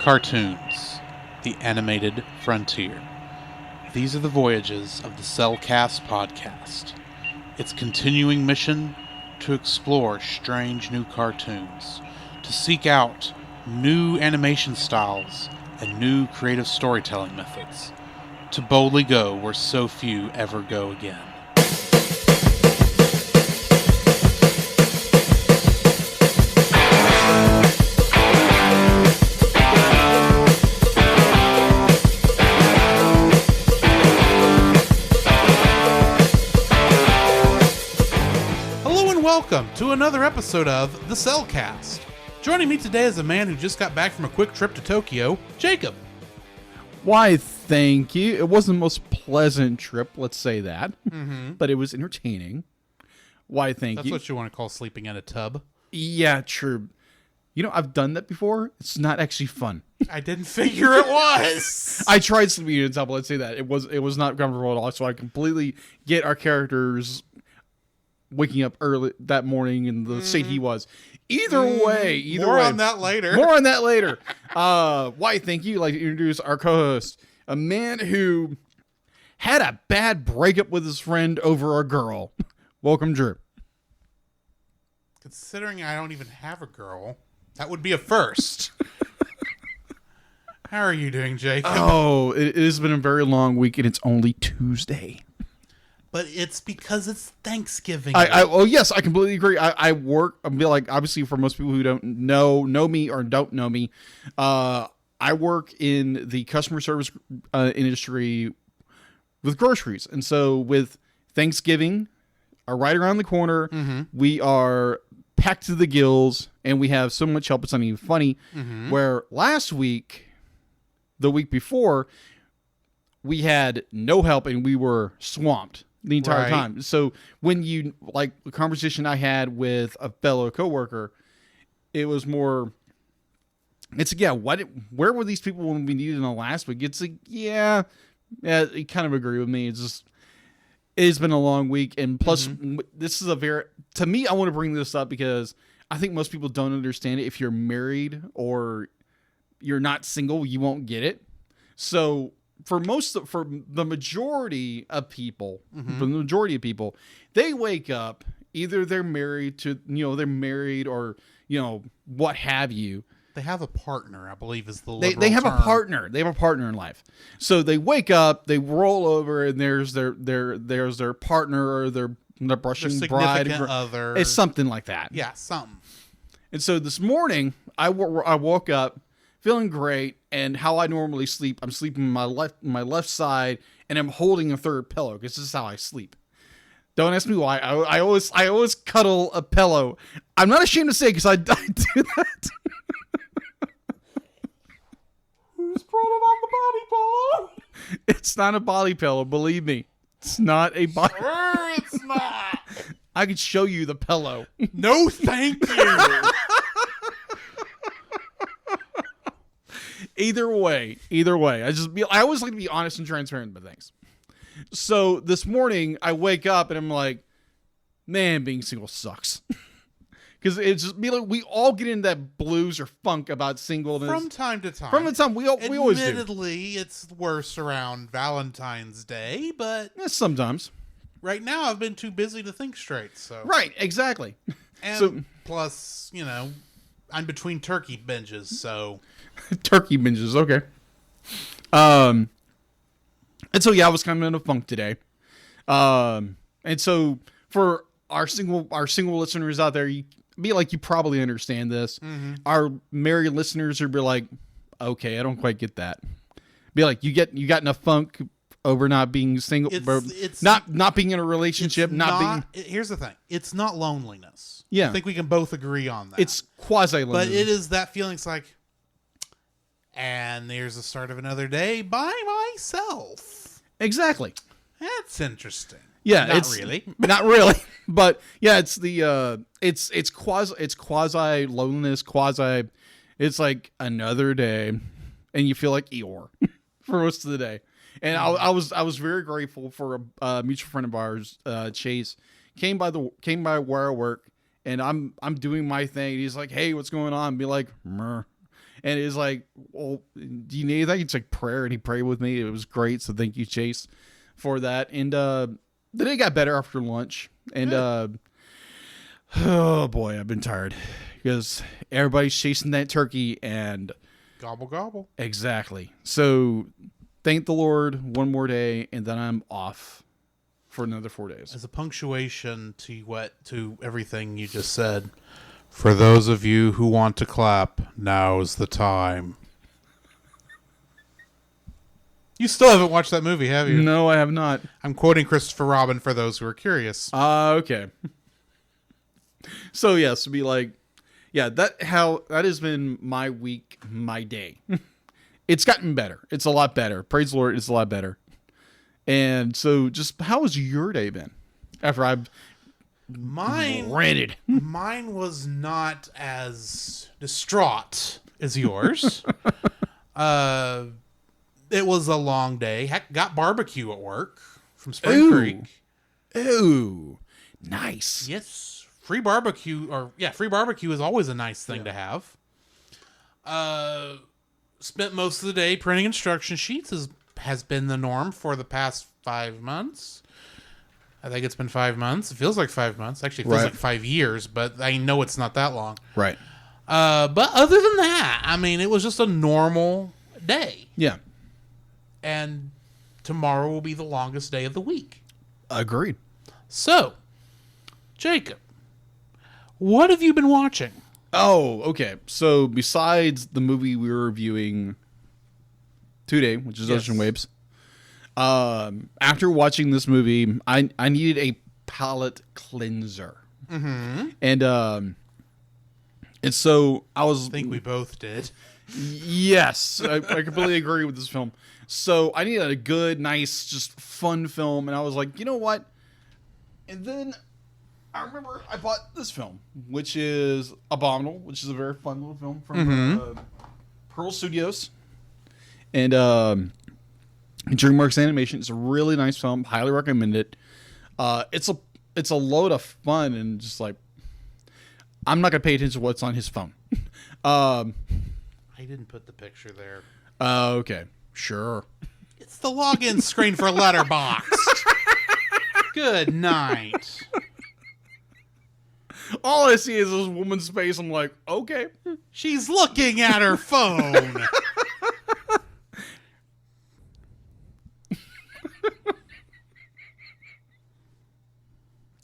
Cartoons, the animated frontier. These are the voyages of the Cellcast podcast. Its continuing mission to explore strange new cartoons, to seek out new animation styles and new creative storytelling methods, to boldly go where so few ever go again. Welcome to another episode of The Cellcast. Joining me today is a man who just got back from a quick trip to Tokyo, Jacob. Why, thank you. It wasn't the most pleasant trip, let's say that, but it was entertaining. Why, thank you. That's what you want to call sleeping in a tub. Yeah, true. You know, I've done that before. It's not actually fun. I didn't figure it was. I tried sleeping in a tub, let's say that. It was not comfortable at all, so I completely get our characters waking up early that morning in the state he was. Either way. More on that later. Why, thank you. Like to introduce our co-host, a man who had a bad breakup with his friend over a girl. Welcome, Drew. Considering I don't even have a girl, that would be a first. How are you doing, Jacob? Oh, it has been a very long week, and it's only Tuesday. But it's because it's Thanksgiving. Oh yes, I completely agree. I work. I mean, like, obviously, for most people who don't know me or don't know me, I work in the customer service industry with groceries, and so with Thanksgiving right around the corner, we are packed to the gills, and we have so much help. It's not even funny. Where last week, the week before, we had no help, and we were swamped the entire time. So when you, like the conversation I had with a fellow coworker, it was more, it's like, yeah, where were these people when we needed them last week? It's like, yeah, you kind of agree with me. It's been a long week. And plus this is to me, I want to bring this up because I think most people don't understand it. If you're married or you're not single, you won't get it. So for the majority of people, they wake up, either they're married or, what have you. They have a partner, I believe is the liberal they have term. a partner. They have a partner in life. So they wake up, they roll over, and there's their partner or their brushing bride. Other. It's something like that. Yeah, something. And so this morning, I woke up feeling great, and how I normally sleep, I'm sleeping my left side, and I'm holding a third pillow because this is how I sleep. Don't ask me why. I always cuddle a pillow. I'm not ashamed to say because I do that. Who's put it on the body pillow? It's not a body pillow, believe me. It's not a body. Sure, it's not. I could show you the pillow. No, thank you. Either way, I always like to be honest and transparent about things. So this morning I wake up and I'm like, man, being single sucks. Because it's just like we all get in that blues or funk about singleness From time to time. we always do. Admittedly, it's worse around Valentine's Day, but Yeah, sometimes. Right now I've been too busy to think straight. So Right, exactly. And plus, I'm between turkey binges, so turkey binges, okay. And so I was kind of in a funk today. And so for our single listeners out there, you probably understand this. Our married listeners would be like, okay, I don't quite get that. Be like, you got enough funk over not being single, it's not being in a relationship, Here's the thing: it's not loneliness. Yeah, I think we can both agree on that. It's quasi loneliness, but it is that feeling. It's like, and there's the start of another day by myself. Exactly. That's interesting. Yeah, not really, but yeah, it's the it's quasi loneliness, it's like another day, and you feel like Eeyore for most of the day. And I was very grateful for a mutual friend of ours, Chase, came by where I work, and I'm doing my thing. He's like, "Hey, what's going on?" Be like, "Meh," And it's like, well, do you need anything? It's like prayer, and he prayed with me. It was great. So thank you, Chase, for that. And the day got better after lunch. And oh boy, I've been tired because everybody's chasing that turkey and Gobble, gobble. exactly. So thank the Lord one more day, and then I'm off for another 4 days. As a punctuation to everything you just said, for those of you who want to clap, now's the time. You still haven't watched that movie, have you? No, I have not. I'm quoting Christopher Robin for those who are curious. Okay. So yes, to be like, yeah, that has been my week, my day. It's gotten better. It's a lot better. Praise the Lord, it's a lot better. And so, just how has your day been? After I've ranted. Mine was not as distraught as yours. It was a long day. Heck, got barbecue at work from Spring Creek. Ooh, nice. Yes, free barbecue is always a nice thing to have. Spent most of the day printing instruction sheets has been the norm for the past 5 months. I think it's been 5 months. It feels like 5 months. Actually, it feels like 5 years, but I know it's not that long. Right. But other than that, I mean, it was just a normal day. Yeah. And tomorrow will be the longest day of the week. Agreed. So, Jacob, what have you been watching? Oh, okay. So besides the movie we were reviewing today, which is Ocean Waves, after watching this movie, I needed a palate cleanser. Mm-hmm. And so I was... I think we both did. Yes, I completely agree with this film. So I needed a good, nice, just fun film, and I was like, you know what? And then I remember I bought this film, which is Abominable, which is a very fun little film from Pearl Studios. And DreamWorks Animation. It's a really nice film. Highly recommend it. It's a load of fun, and just like, I'm not going to pay attention to what's on his phone. I didn't put the picture there. Okay. Sure. It's the login screen for Letterboxd. Good night. All I see is this woman's face. I'm like, okay. She's looking at her phone.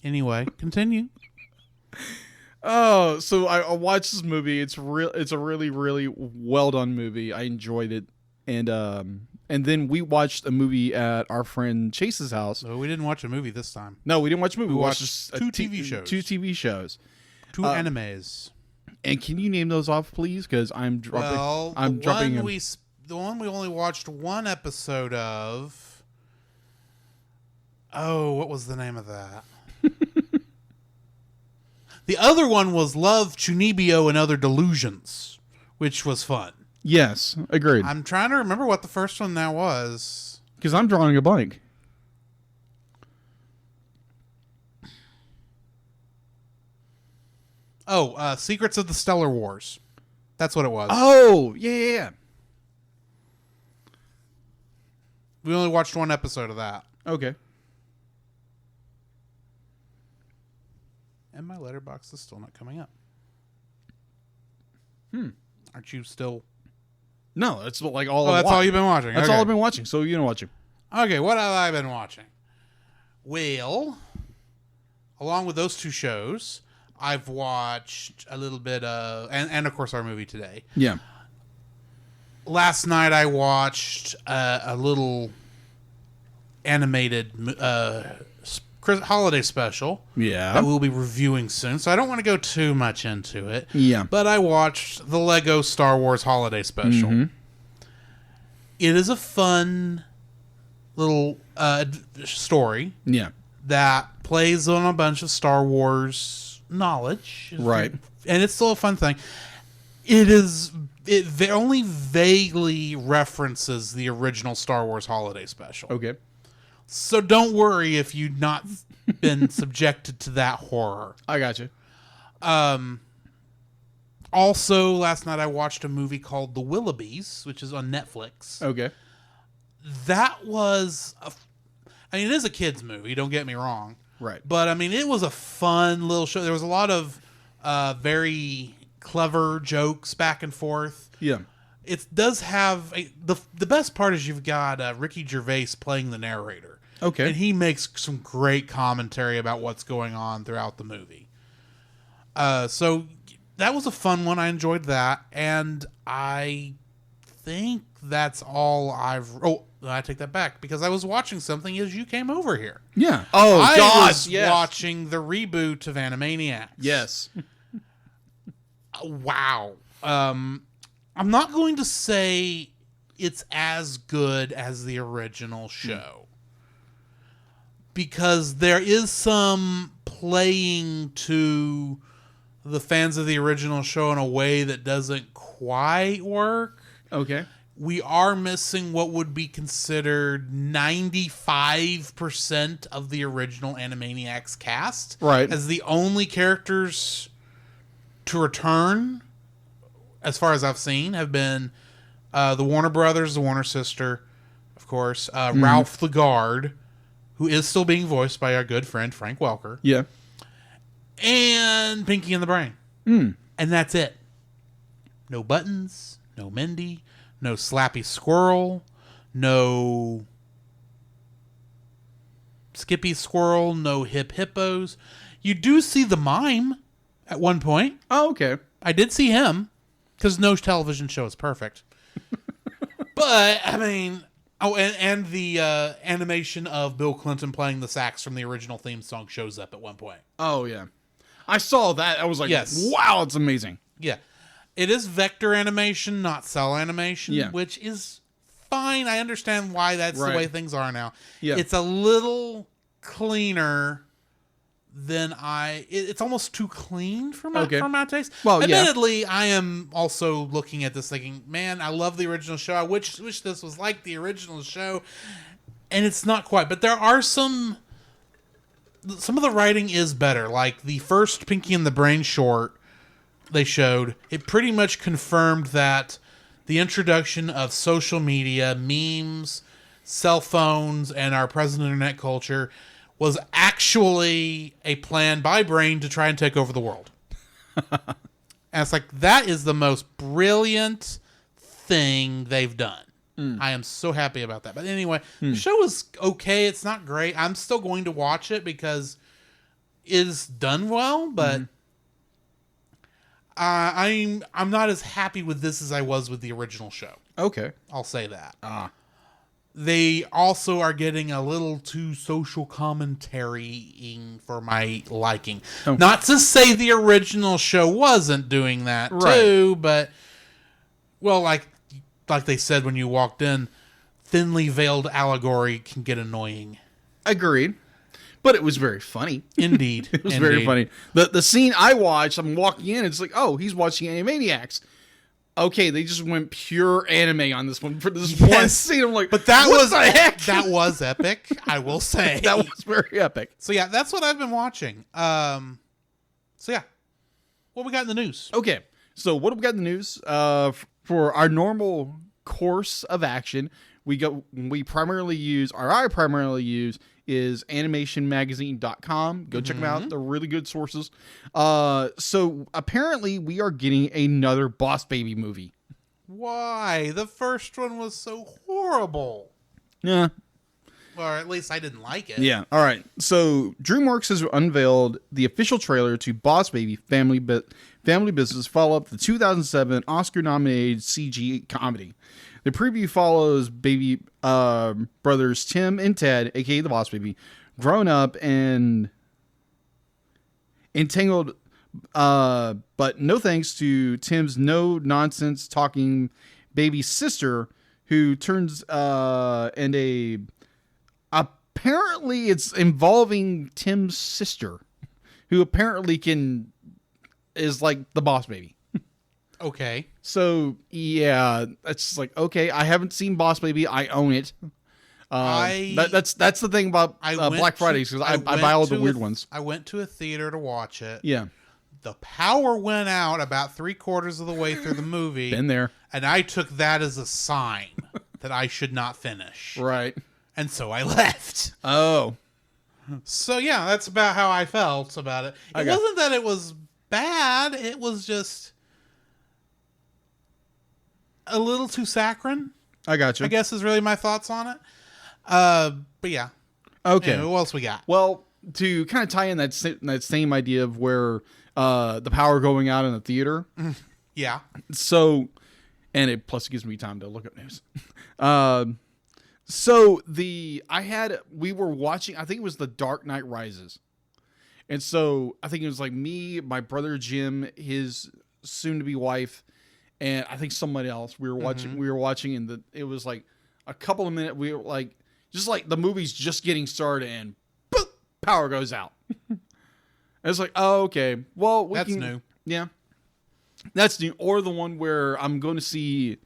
Anyway, continue. Oh, so I watched this movie. It's a really, really well done movie. I enjoyed it, and then we watched a movie at our friend Chase's house. So we didn't watch a movie this time. No, we didn't watch a movie. We watched two TV shows. Two TV shows. Two animes. And can you name those off, please? Because I'm dropping. Well, I'm dropping them. The one we only watched one episode of. Oh, what was the name of that? The other one was Love, Chunibyo, and Other Delusions, which was fun. Yes, agreed. I'm trying to remember what the first one now was. Because I'm drawing a blank. Oh, Secrets of the Stellar Wars. That's what it was. Oh, yeah. We only watched one episode of that. Okay. And my letterbox is still not coming up. Aren't you still... No, that's like all. That's all you've been watching. That's all I've been watching. So you know watching. Okay, what have I been watching? Well, along with those two shows, I've watched a little bit of, and of course our movie today. Yeah. Last night I watched a little animated holiday special. Yeah. That we'll be reviewing soon, so I don't want to go too much into it. Yeah. But I watched the Lego Star Wars holiday special. Mm-hmm. It is a fun little story. Yeah. That plays on a bunch of Star Wars knowledge. Right. And it's still a fun thing. It only vaguely references the original Star Wars holiday special. Okay. So don't worry if you've not been subjected to that horror. I got you. Also, last night I watched a movie called The Willoughbys, which is on Netflix. Okay. That was, I mean, it is a kid's movie, don't get me wrong. Right. But, I mean, it was a fun little show. There was a lot of very clever jokes back and forth. Yeah. It does have, the best part is you've got Ricky Gervais playing the narrator. Okay. And he makes some great commentary about what's going on throughout the movie. So that was a fun one. I enjoyed that. And I think that's all I take that back, because I was watching something as you came over here. Yeah. Oh, I was watching the reboot of Animaniacs. Yes. Wow. I'm not going to say it's as good as the original show. Because there is some playing to the fans of the original show in a way that doesn't quite work. Okay. We are missing what would be considered 95% of the original Animaniacs cast. Right. As the only characters to return, as far as I've seen, have been the Warner Brothers, the Warner sister, of course, Ralph the Guard, who is still being voiced by our good friend Frank Welker. Yeah. And Pinky and the Brain. And that's it. No Buttons, no Mindy, no Slappy Squirrel, no Skippy Squirrel, no Hip Hippos. You do see the mime at one point. Oh, okay. I did see him, because no television show is perfect. But, I mean... Oh, and the animation of Bill Clinton playing the sax from the original theme song shows up at one point. Oh, yeah. I saw that. I was like, Yes. wow, it's amazing. Yeah. It is vector animation, not cell animation, Yeah. which is fine. I understand why that's Right. the way things are now. Yeah. It's a little cleaner than it's almost too clean for my taste. Well, yeah. Admittedly, I am also looking at this thinking, man, I love the original show. I wish this was like the original show. And it's not quite. But there are some of the writing is better. Like the first Pinky and the Brain short they showed, it pretty much confirmed that the introduction of social media, memes, cell phones, and our present internet culture was actually a plan by Brain to try and take over the world. And it's like, that is the most brilliant thing they've done. I am so happy about that. But anyway, the show is okay. It's not great. I'm still going to watch it because it is done well, but I'm not as happy with this as I was with the original show. Okay. I'll say that. They also are getting a little too social commentary-ing for my liking. Oh. Not to say the original show wasn't doing that too, but, well, like they said when you walked in, thinly veiled allegory can get annoying. Agreed. But it was very funny. Indeed. It was very funny. The scene I watched, I'm walking in, it's like, oh, he's watching Animaniacs. Okay, they just went pure anime on this one for this one scene. I'm like, but that what was the heck? That was epic, I will say. That was very epic. So yeah, that's what I've been watching. So yeah, what we got in the news? Okay, so what have we got in the news? For our normal course of action, I primarily use is animationmagazine.com. Go check them out. They're really good sources. So apparently we are getting another Boss Baby movie. Why? The first one was so horrible. Yeah. Or at least I didn't like it. Yeah. All right. So DreamWorks has unveiled the official trailer to Boss Baby Family Business, follow up the 2007 Oscar-nominated CG comedy. The preview follows baby brothers Tim and Ted, aka the Boss Baby, grown up and entangled, but no thanks to Tim's no-nonsense talking baby sister, who turns apparently it's involving Tim's sister, who apparently is like the Boss Baby. Okay. So yeah, it's just like, okay, I haven't seen Boss Baby. I own it. That's the thing about Black Fridays, because I buy all the weird ones. I went to a theater to watch it. Yeah. The power went out about 3/4 of the way through the movie. Been there. And I took that as a sign that I should not finish. Right. And so I left. Oh. So yeah, that's about how I felt about it. It wasn't that it was bad. It was just a little too saccharine. I got you. I guess is really my thoughts on it. But yeah. Okay. Anyway, what else we got? Well, to kind of tie in that same idea of where the power going out in the theater. Yeah. So, and it plus it gives me time to look up news. So we were watching, I think it was The Dark Knight Rises. And so I think it was like me, my brother Jim, his soon to be wife, and I think somebody else. We were watching and it was like a couple of minutes. We were like, just like the movie's just getting started and boop, power goes out. It's like, oh, okay. Well, that's new. Yeah. That's new. Or the one where I'm going to see,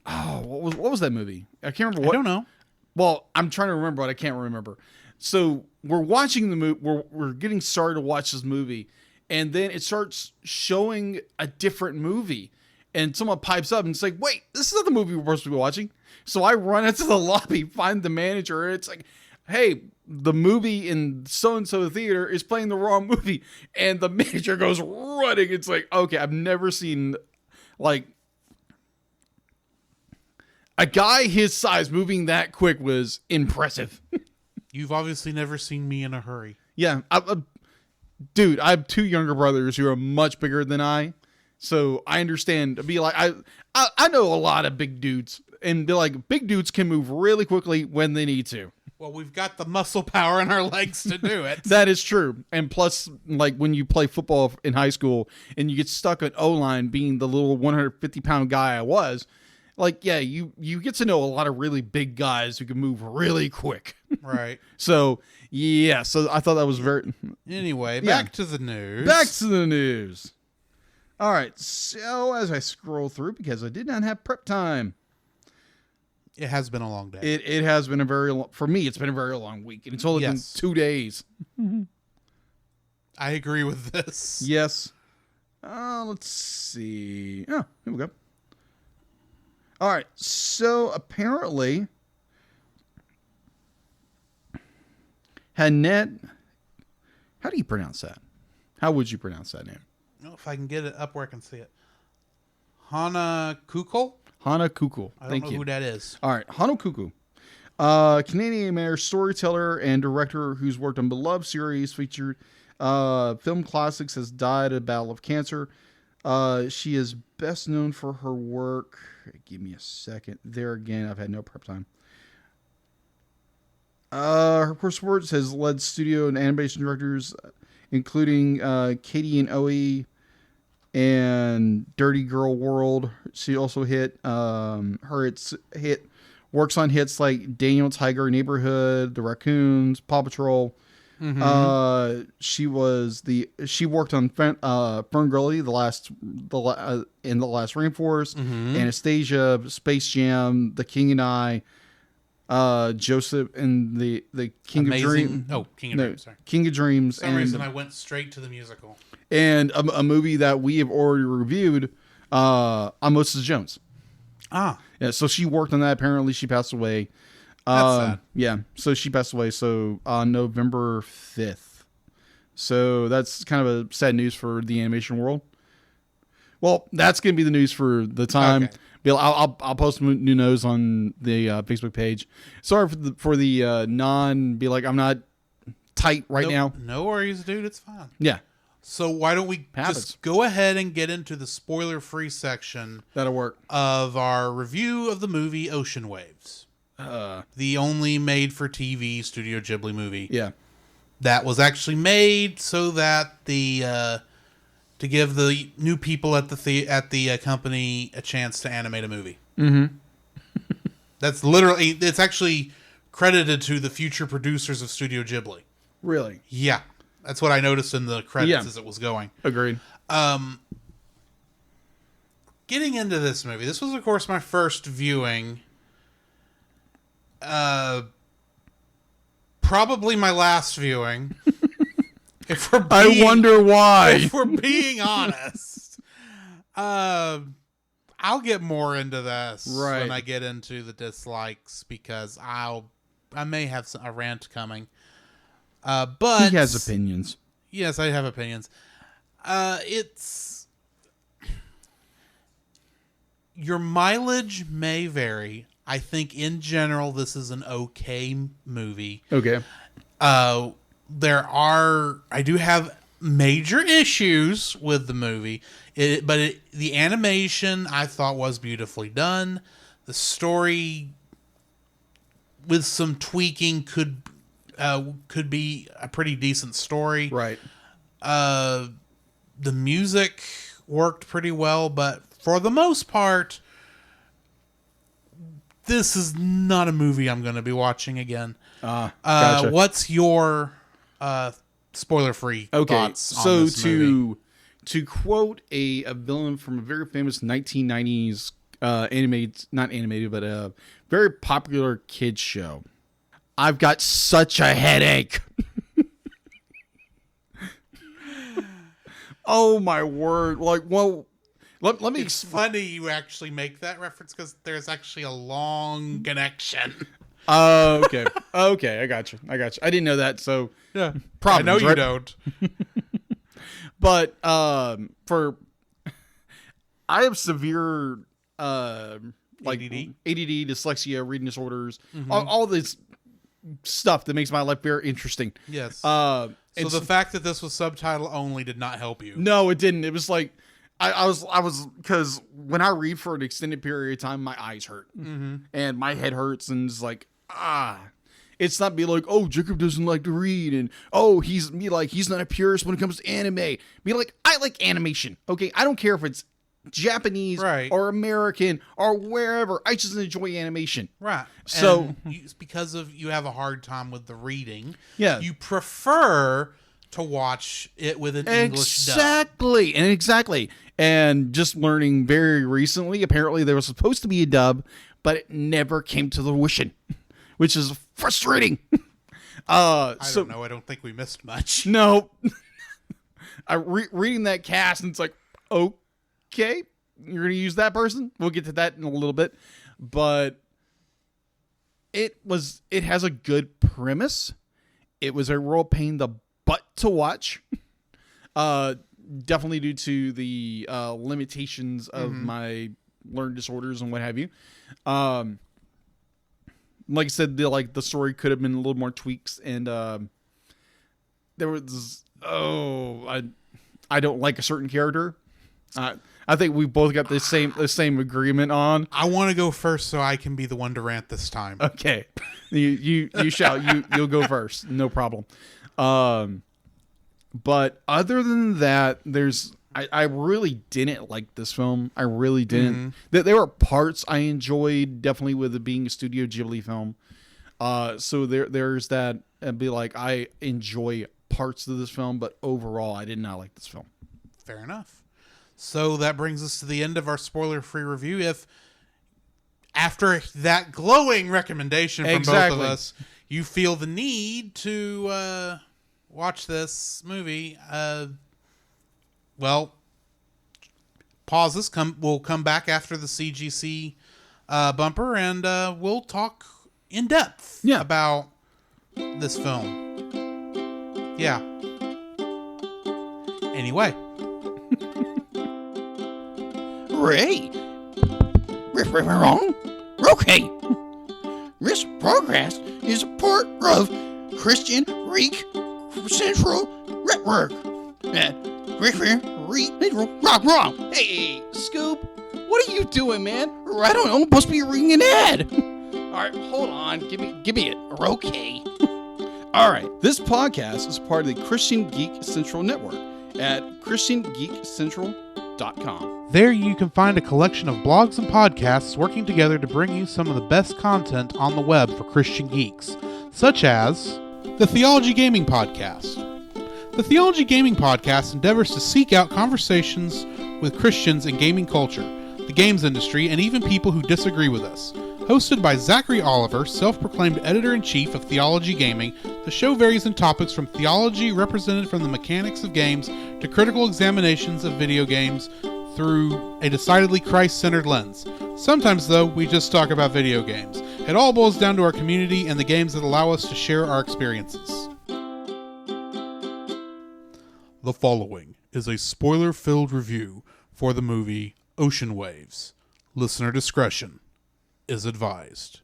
what was that movie? I can't remember what. I don't know. Well, I'm trying to remember, but I can't remember. So we're watching the movie. We're getting started to watch this movie, and then it starts showing a different movie, and someone pipes up and it's like, "Wait, this is not the movie we're supposed to be watching." So I run into the lobby, find the manager, and it's like, "Hey, the movie in so and so theater is playing the wrong movie," and the manager goes running. It's like, okay, I've never seen like a guy his size moving that quick was impressive. You've obviously never seen me in a hurry. Yeah. Dude, I have 2 younger brothers who are much bigger than I. So I understand. Be like, I know a lot of big dudes. And they're like, big dudes can move really quickly when they need to. Well, we've got the muscle power in our legs to do it. That is true. And plus, like when you play football in high school and you get stuck at O-line being the little 150-pound guy I was, like, yeah, you get to know a lot of really big guys who can move really quick. Right. So, yeah. So I thought that was very... Anyway, back to the news. Back to the news. All right. So as I scroll through, because I did not have prep time. It has been a long day. It has been a very long... For me, it's been a very long week. And it's only been 2 days. I agree with this. Yes. Let's see. Oh, here we go. All right, so apparently, Annette, how do you pronounce that? How would you pronounce that name? Oh, if I can get it up where I can see it. Hana Kukul? Hana Kukul. I don't know who that is. All right, Hana Kukul. Canadian-American storyteller and director who's worked on beloved series featured film classics, has died of a battle of cancer. She is best known for her work. Give me a second. There again, I've had no prep time. Her course works has led studio and animation directors, including Katie and Oe and Dirty Girl World. She also works on hits like Daniel Tiger Neighborhood, The Raccoons, Paw Patrol. Mm-hmm. She worked on Ferngully, in the last Rainforest, mm-hmm. Anastasia, Space Jam, The King and I, Joseph and the King of Dreams. Oh, King of Dreams. Sorry, King of Dreams. For some reason, I went straight to the musical. And a movie that we have already reviewed, on Moses Jones. Ah, yeah. So she worked on that. Apparently, she passed away. That's sad. Yeah, so she passed away on November 5th. So that's kind of a sad news for the animation world. Well, that's going to be the news for the time. Okay. Bill, I'll post some new news on the Facebook page. Sorry for the be like, I'm not tight right now. No worries, dude. It's fine. Yeah. So why don't we just go ahead and get into the spoiler-free section. That'll work. Of our review of the movie Ocean Waves. The only made-for-TV Studio Ghibli movie. Yeah, that was actually made so that to give the new people at the company a chance to animate a movie. Mm-hmm. It's actually credited to the future producers of Studio Ghibli. Really? Yeah, that's what I noticed in the credits as it was going. Agreed. Getting into this movie, this was of course my first viewing. Probably my last viewing. If we're I being, wonder why. if we're being honest, I'll get more into this when I get into the dislikes, because I may have a rant coming. But he has opinions. Yes, I have opinions. It's your mileage may vary. I think in general this is an okay movie. Okay. I do have major issues with the movie, but the animation I thought was beautifully done. The story, with some tweaking, could be a pretty decent story. Right. The music worked pretty well, but for the most part, this is not a movie I'm going to be watching again. Gotcha. What's your spoiler-free thoughts on this movie? To quote a villain from a very famous 1990s not animated, but a very popular kids show, I've got such a headache. Oh my word! Like, well, let me. It's funny you actually make that reference, because there's actually a long connection. Oh, okay. Okay, I got you. I didn't know that, so Yeah, problems, I know right? you don't. But I have severe like ADD, dyslexia, reading disorders, all this stuff that makes my life very interesting. Yes. So the fact that this was subtitle only did not help you. No, it didn't. It was like I was because when I read for an extended period of time, my eyes hurt and my head hurts, and it's like it's not be like, oh, Jacob doesn't like to read, and oh, he's not a purist when it comes to anime. Be like, I like animation. Okay, I don't care if it's Japanese or American or wherever. I just enjoy animation. Right. So because you have a hard time with the reading, yeah, you prefer to watch it with an English dub. Exactly. And just learning very recently, apparently there was supposed to be a dub, but it never came to fruition, which is frustrating. I don't know. I don't think we missed much. No. Reading that cast, and it's like, okay, you're going to use that person? We'll get to that in a little bit. But it has a good premise. It was a real pain in the butt to watch. Definitely due to the limitations of my learning disorders and what have you. Like I said, the story could have been a little more tweaks, and there was I don't like a certain character. I think we both got the same agreement on. I want to go first so I can be the one to rant this time. Okay, you shall. You'll go first. No problem. But other than that, I really didn't like this film. I really didn't. There were parts I enjoyed, definitely with it being a Studio Ghibli film. So there's that, and be like, I enjoy parts of this film, but overall, I did not like this film. Fair enough. So that brings us to the end of our spoiler-free review. If after that glowing recommendation from both of us, you feel the need to watch this movie, well, pause this. We'll come back after the CGC bumper, and we'll talk in depth about this film. Yeah. Anyway. Ray. Wrong. Okay. This podcast is a part of Christian Reek Central Network. Wrong. Hey, Scoop, what are you doing, man? I don't know. I'm supposed to be reading an ad. All right, hold on. Give me it. Okay. All right. This podcast is part of the Christian Geek Central Network at ChristianGeekCentral.com. There you can find a collection of blogs and podcasts working together to bring you some of the best content on the web for Christian geeks, such as the Theology Gaming Podcast. The Theology Gaming Podcast endeavors to seek out conversations with Christians in gaming culture, the games industry, and even people who disagree with us. Hosted by Zachary Oliver, self-proclaimed editor-in-chief of Theology Gaming, the show varies in topics from theology represented from the mechanics of games to critical examinations of video games through a decidedly Christ-centered lens. Sometimes, though, we just talk about video games. It all boils down to our community and the games that allow us to share our experiences. The following is a spoiler-filled review for the movie Ocean Waves. Listener discretion is advised.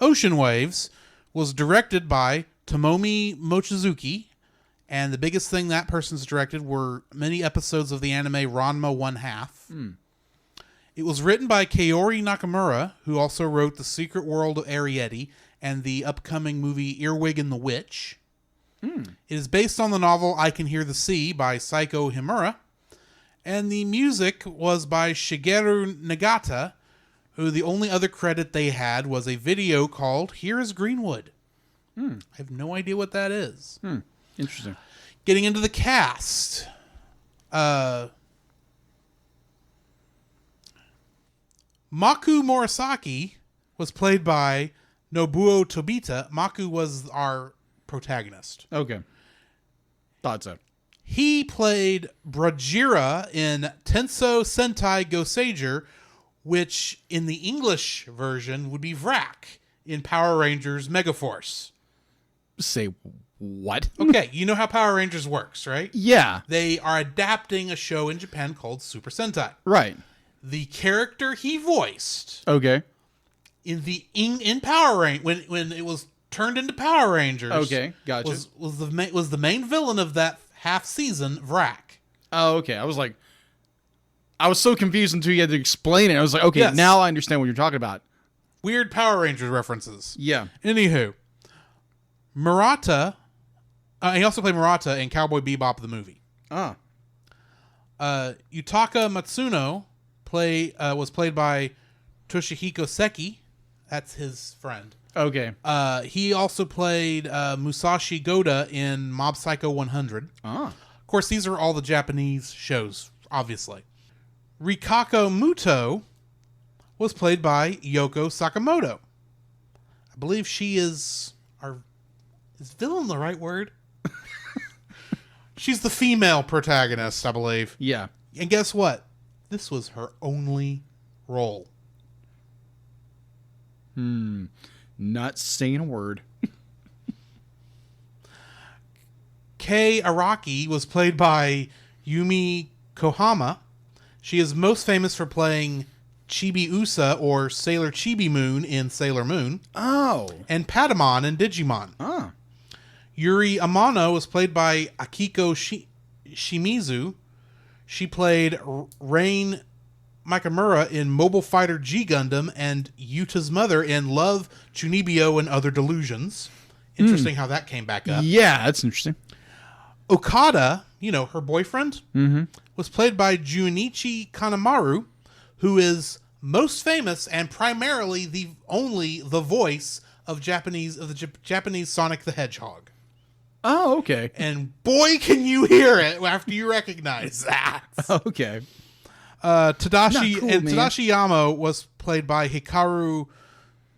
Ocean Waves was directed by Tomomi Mochizuki, and the biggest thing that person's directed were many episodes of the anime Ranma 1/2. It was written by Kaori Nakamura, who also wrote The Secret World of Arrietty and the upcoming movie Earwig and the Witch. It is based on the novel I Can Hear the Sea by Saiko Himura, and the music was by Shigeru Nagata, who the only other credit they had was a video called Here is Greenwood. I have no idea what that is. Interesting. Getting into the cast. Maku Morisaki was played by Nobuo Tobita. Maku was our protagonist. Okay. Thought so. He played Brajira in Tenso Sentai Goseiger, which in the English version would be Vrak in Power Rangers Megaforce. Say what? Okay, you know how Power Rangers works, right? Yeah. They are adapting a show in Japan called Super Sentai. Right. The character he voiced Okay. in Power Rangers when it was turned into Power Rangers. Okay, gotcha. Was the main villain of that half season, Vrak. Oh, okay. I was so confused until you had to explain it. I was like, okay, Yes. now I understand what you're talking about. Weird Power Rangers references. Yeah. Anywho, Murata. He also played Murata in Cowboy Bebop the movie. Ah. Yutaka Matsuno was played by Toshihiko Seki. That's his friend. Okay. He also played Musashi Goda in Mob Psycho 100. Ah. Of course, these are all the Japanese shows, obviously. Rikako Muto was played by Yoko Sakamoto. I believe she is villain the right word? She's the female protagonist, I believe. Yeah. And guess what? This was her only role. Not saying a word. Kei Araki was played by Yumi Kohama. She is most famous for playing Chibi Usa or Sailor Chibi Moon in Sailor Moon, Oh. and Patamon in Digimon. Ah. Yuri Amano was played by Akiko Shimizu. She played Rain Mikamura in Mobile Fighter G Gundam and Yuta's mother in Love, Chunibyo, and Other Delusions. Interesting how that came back up. Yeah, that's interesting. Okada, her boyfriend, was played by Junichi Kanemaru, who is most famous and primarily the voice of the Japanese Sonic the Hedgehog. Oh, okay. And boy, can you hear it after you recognize that. Okay. Tadashi Not cool, man. Tadashi Yamo was played by Hikaru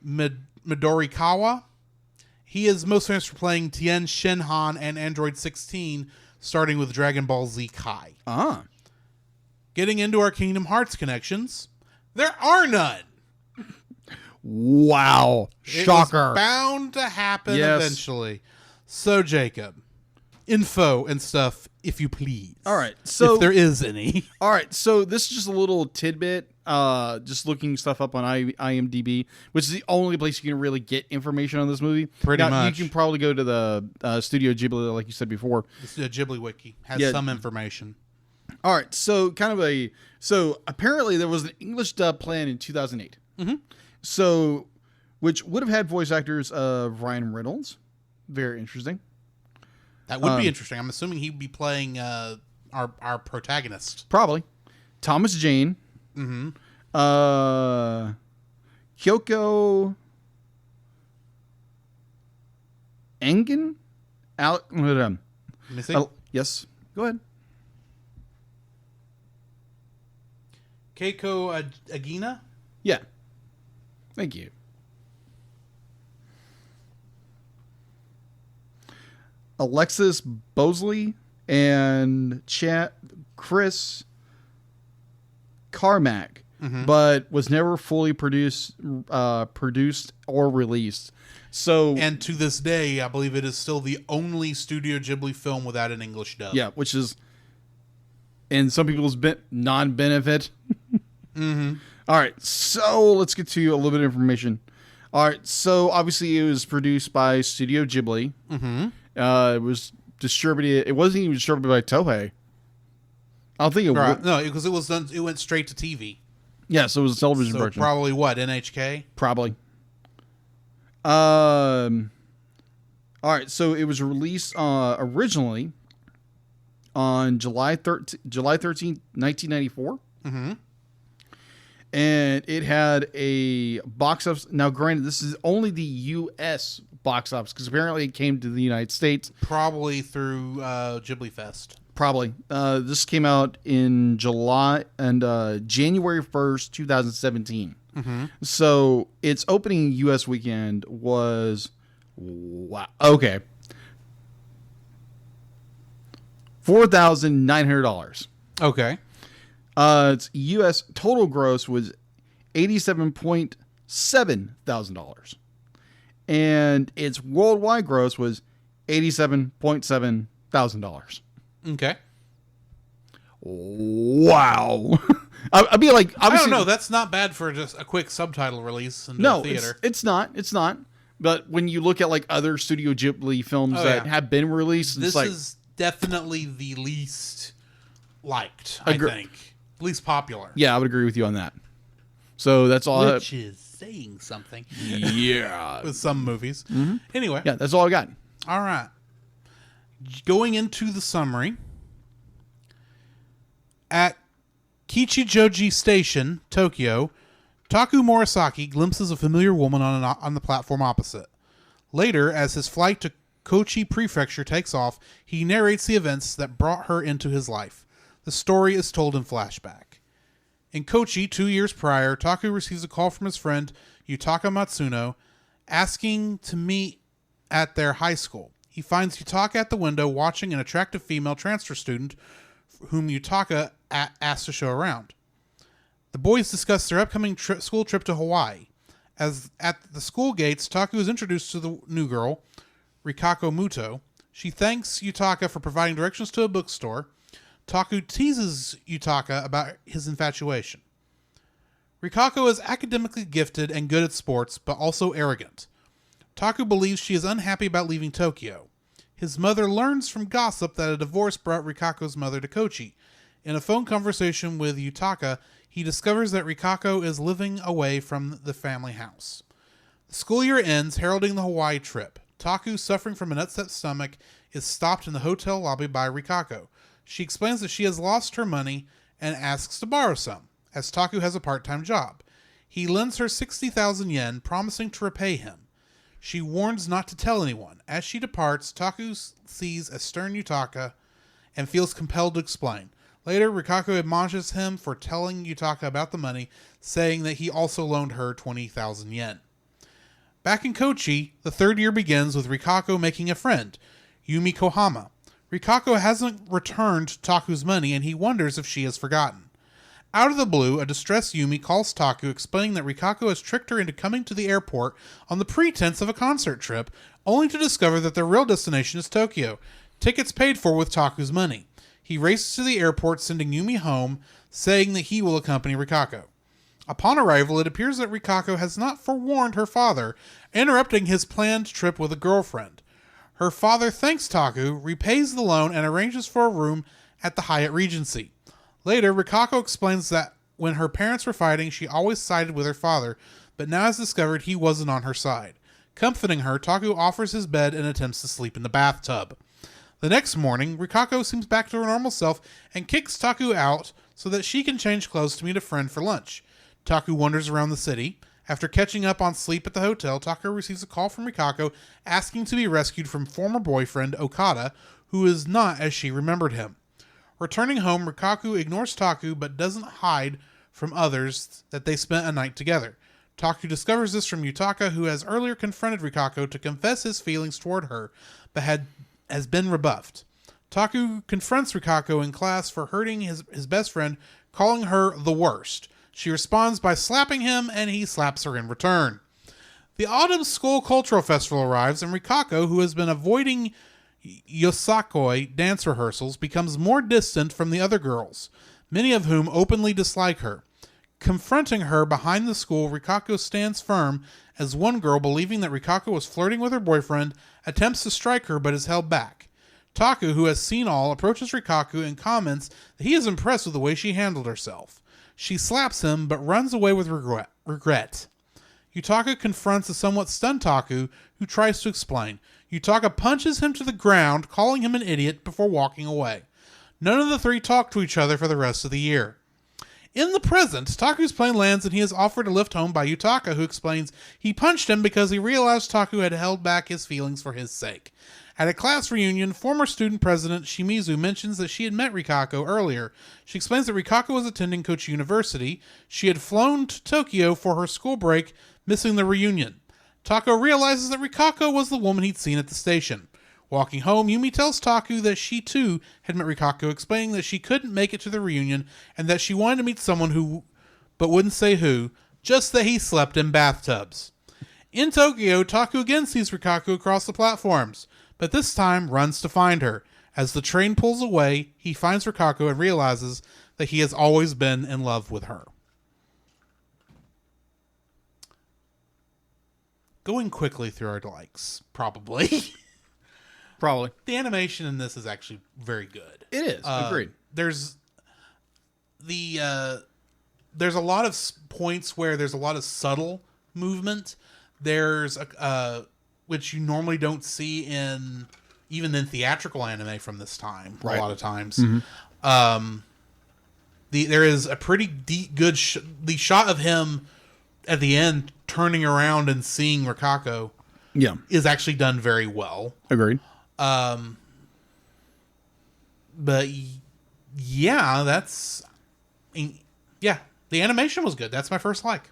Midorikawa. He is most famous for playing Tien Shinhan and Android 16, starting with Dragon Ball Z Kai. Ah. Getting into our Kingdom Hearts connections, there are none. Wow. Shocker. It was bound to happen Yes. eventually. So, Jacob, info and stuff, if you please. All right. So if there is any. All right, so this is just a little tidbit, just looking stuff up on IMDb, which is the only place you can really get information on this movie. Pretty now, much. You can probably go to the Studio Ghibli, like you said before. The Ghibli Wiki has Yeah. some information. All right, so so apparently there was an English dub plan in 2008. So, which would have had voice actors of Ryan Reynolds. Very interesting. That would be interesting. I'm assuming he'd be playing our protagonist. Probably. Thomas Jane. Kyoko Engen? Let me see. Yes. Go ahead. Keiko Agina? Yeah. Thank you. Alexis Bosley and Chris Carmack, but was never fully produced or released. So, And to this day, I believe it is still the only Studio Ghibli film without an English dub. yeah, which is in some people's non-benefit. All right, so let's get to a little bit of information. All right, so obviously it was produced by Studio Ghibli. It was distributed. It wasn't even distributed by Toei. I don't think it was. No, because it was done. It went straight to TV. Yeah, so it was a television So version. probably what, NHK? Probably. All right, so it was released originally on July 13th, 1994. And it had a box office. Now, granted, this is only the U.S. box office because apparently it came to the United States. Probably through Ghibli Fest. Probably. This came out in July and January 1st, 2017. So its opening U.S. weekend was $4,900. Okay. Its U.S. total gross was $87,700, and its worldwide gross was $87,700. Okay. Wow. I'd be like, I obviously, don't know. That's not bad for just a quick subtitle release in the no, theater. it's not. It's not. But when you look at like other Studio Ghibli films that have been released, This it's like, is definitely the least liked, I think. Least popular. yeah, I would agree with you on that. So that's all. Which is saying something. Yeah. With some movies. Anyway. Yeah, that's all I got. All right. Going into the summary. At Kichijoji Station, Tokyo, Taku Morisaki glimpses a familiar woman on the platform opposite. Later, as his flight to Kochi Prefecture takes off, he narrates the events that brought her into his life. The story is told in flashback. In Kochi, 2 years prior, Taku receives a call from his friend Yutaka Matsuno asking to meet at their high school. He finds Yutaka at the window watching an attractive female transfer student whom Yutaka asks to show around. The boys discuss their upcoming school trip to Hawaii. As at the school gates, Taku is introduced to the new girl, Rikako Muto. She thanks Yutaka for providing directions to a bookstore. Taku teases Yutaka about his infatuation. Rikako is academically gifted and good at sports, but also arrogant. Taku believes she is unhappy about leaving Tokyo. His mother learns from gossip that a divorce brought Rikako's mother to Kochi. In a phone conversation with Yutaka, he discovers that Rikako is living away from the family house. The school year ends, heralding the Hawaii trip. Taku, suffering from an upset stomach, is stopped in the hotel lobby by Rikako. She explains that she has lost her money and asks to borrow some, as Taku has a part-time job. He lends her 60,000 yen, promising to repay him. She warns not to tell anyone. As she departs, Taku sees a stern Yutaka and feels compelled to explain. Later, Rikako admonishes him for telling Yutaka about the money, saying that he also loaned her 20,000 yen. Back in Kochi, the third year begins with Rikako making a friend, Yumi Kohama. Rikako hasn't returned Taku's money, and he wonders if she has forgotten. Out of the blue, a distressed Yumi calls Taku, explaining that Rikako has tricked her into coming to the airport on the pretense of a concert trip, only to discover that their real destination is Tokyo, tickets paid for with Taku's money. He races to the airport, sending Yumi home, saying that he will accompany Rikako. Upon arrival, it appears that Rikako has not forewarned her father, interrupting his planned trip with a girlfriend. Her father thanks Taku, repays the loan, and arranges for a room at the Hyatt Regency. Later, Rikako explains that when her parents were fighting, she always sided with her father, but now has discovered he wasn't on her side. Comforting her, Taku offers his bed and attempts to sleep in the bathtub. The next morning, Rikako seems back to her normal self and kicks Taku out so that she can change clothes to meet a friend for lunch. Taku wanders around the city. After catching up on sleep at the hotel, Taku receives a call from Rikako asking to be rescued from former boyfriend Okada, who is not as she remembered him. Returning home, Rikako ignores Taku but doesn't hide from others that they spent a night together. Taku discovers this from Yutaka, who has earlier confronted Rikako to confess his feelings toward her, but has been rebuffed. Taku confronts Rikako in class for hurting his best friend, calling her the worst. She responds by slapping him, and he slaps her in return. The Autumn School Cultural Festival arrives, and Rikako, who has been avoiding Yosakoi dance rehearsals, becomes more distant from the other girls, many of whom openly dislike her. Confronting her behind the school, Rikako stands firm as one girl, believing that Rikako was flirting with her boyfriend, attempts to strike her but is held back. Taku, who has seen all, approaches Rikako and comments that he is impressed with the way she handled herself. She slaps him but runs away with regret. Yutaka confronts a somewhat stunned Taku, who tries to explain. Yutaka punches him to the ground, calling him an idiot before walking away. None of the three talk to each other for the rest of the year. In the present, Taku's plane lands and he is offered a lift home by Yutaka, who explains he punched him because he realized Taku had held back his feelings for his sake. At a class reunion, former student president Shimizu mentions that she had met Rikako earlier. She explains that Rikako was attending Kochi University. She had flown to Tokyo for her school break, missing the reunion. Taku realizes that Rikako was the woman he'd seen at the station. Walking home, Yumi tells Taku that she too had met Rikako, explaining that she couldn't make it to the reunion and that she wanted to meet someone who, but wouldn't say who, just that he slept in bathtubs. In Tokyo, Taku again sees Rikako across the platforms, but this time runs to find her. As the train pulls away, he finds Rikako and realizes that he has always been in love with her. Going quickly through our likes, probably. Probably. The animation in this is actually very good. It is. Agreed. There's a lot of points where there's a lot of subtle movement. There's which you normally don't see even in theatrical anime from this time. Right. A lot of times. Mm-hmm. There is a pretty good the shot of him at the end turning around and seeing Rikako. Yeah, is actually done very well. Agreed. But yeah, the animation was good. That's my first like.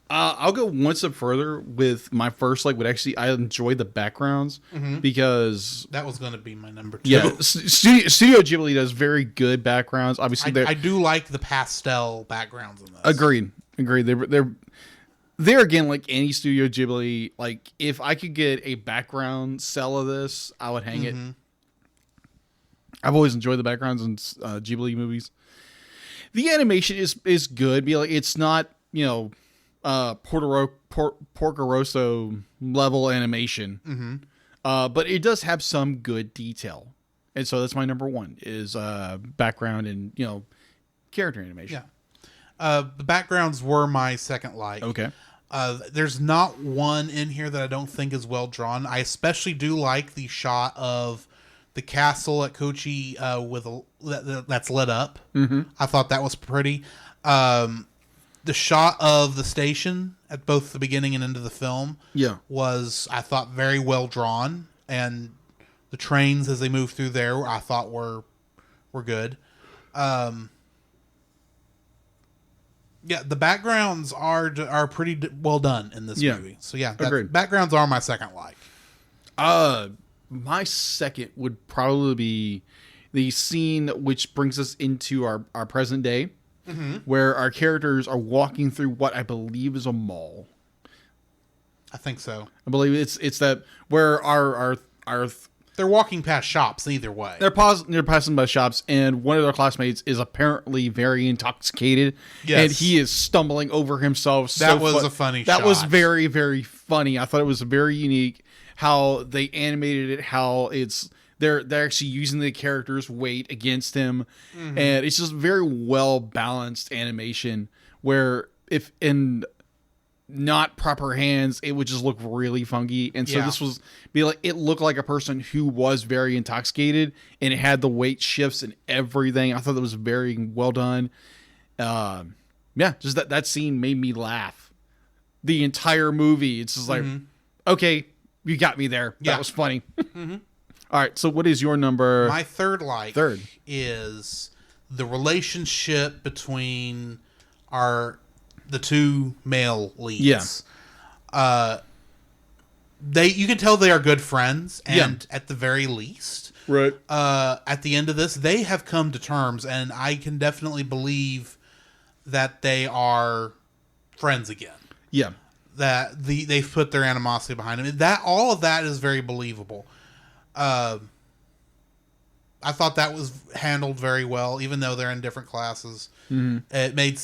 I'll go one step further with my first like. But actually, I enjoyed the backgrounds because that was going to be my number 2. Yeah, Studio Ghibli does very good backgrounds. Obviously, I do like the pastel backgrounds in this. Agreed. They're again like any Studio Ghibli. Like if I could get a background cell of this, I would hang it. I've always enjoyed the backgrounds in Ghibli movies. The animation is good. Be like it's not Porco Rosso level animation, but it does have some good detail, and so that's my number 1 is background and character animation. Yeah, the backgrounds were my second like. Okay. There's not one in here that I don't think is well drawn. I especially do like the shot of the castle at Kochi that's lit up. I thought that was pretty. The shot of the station at both the beginning and end of the film was, I thought, very well drawn. And the trains as they move through there, I thought were good. Yeah, the backgrounds are pretty well done in this movie. So yeah, backgrounds are my second like. My second would probably be the scene which brings us into our present day, where our characters are walking through what I believe is a mall. I think so. I believe it's that where our they're walking past shops either way. They're passing by shops, and one of their classmates is apparently very intoxicated, and he is stumbling over himself. That was a funny shot. That was very, very funny. I thought it was very unique how they animated it, how they're actually using the character's weight against him, and it's just very well balanced animation where if in not proper hands, it would just look really funky. And so this was it looked like a person who was very intoxicated, and it had the weight shifts and everything. I thought that was very well done. Just that scene made me laugh the entire movie. It's just like, okay, you got me there. That was funny. All right. So what is your number? My third is the relationship between are the two male leads. Yeah. You can tell they are good friends, and at the very least, Right. at the end of this, they have come to terms, and I can definitely believe that they are friends again. Yeah. That they've put their animosity behind them. That all of that is very believable. I thought that was handled very well, even though they're in different classes. Mm-hmm. It made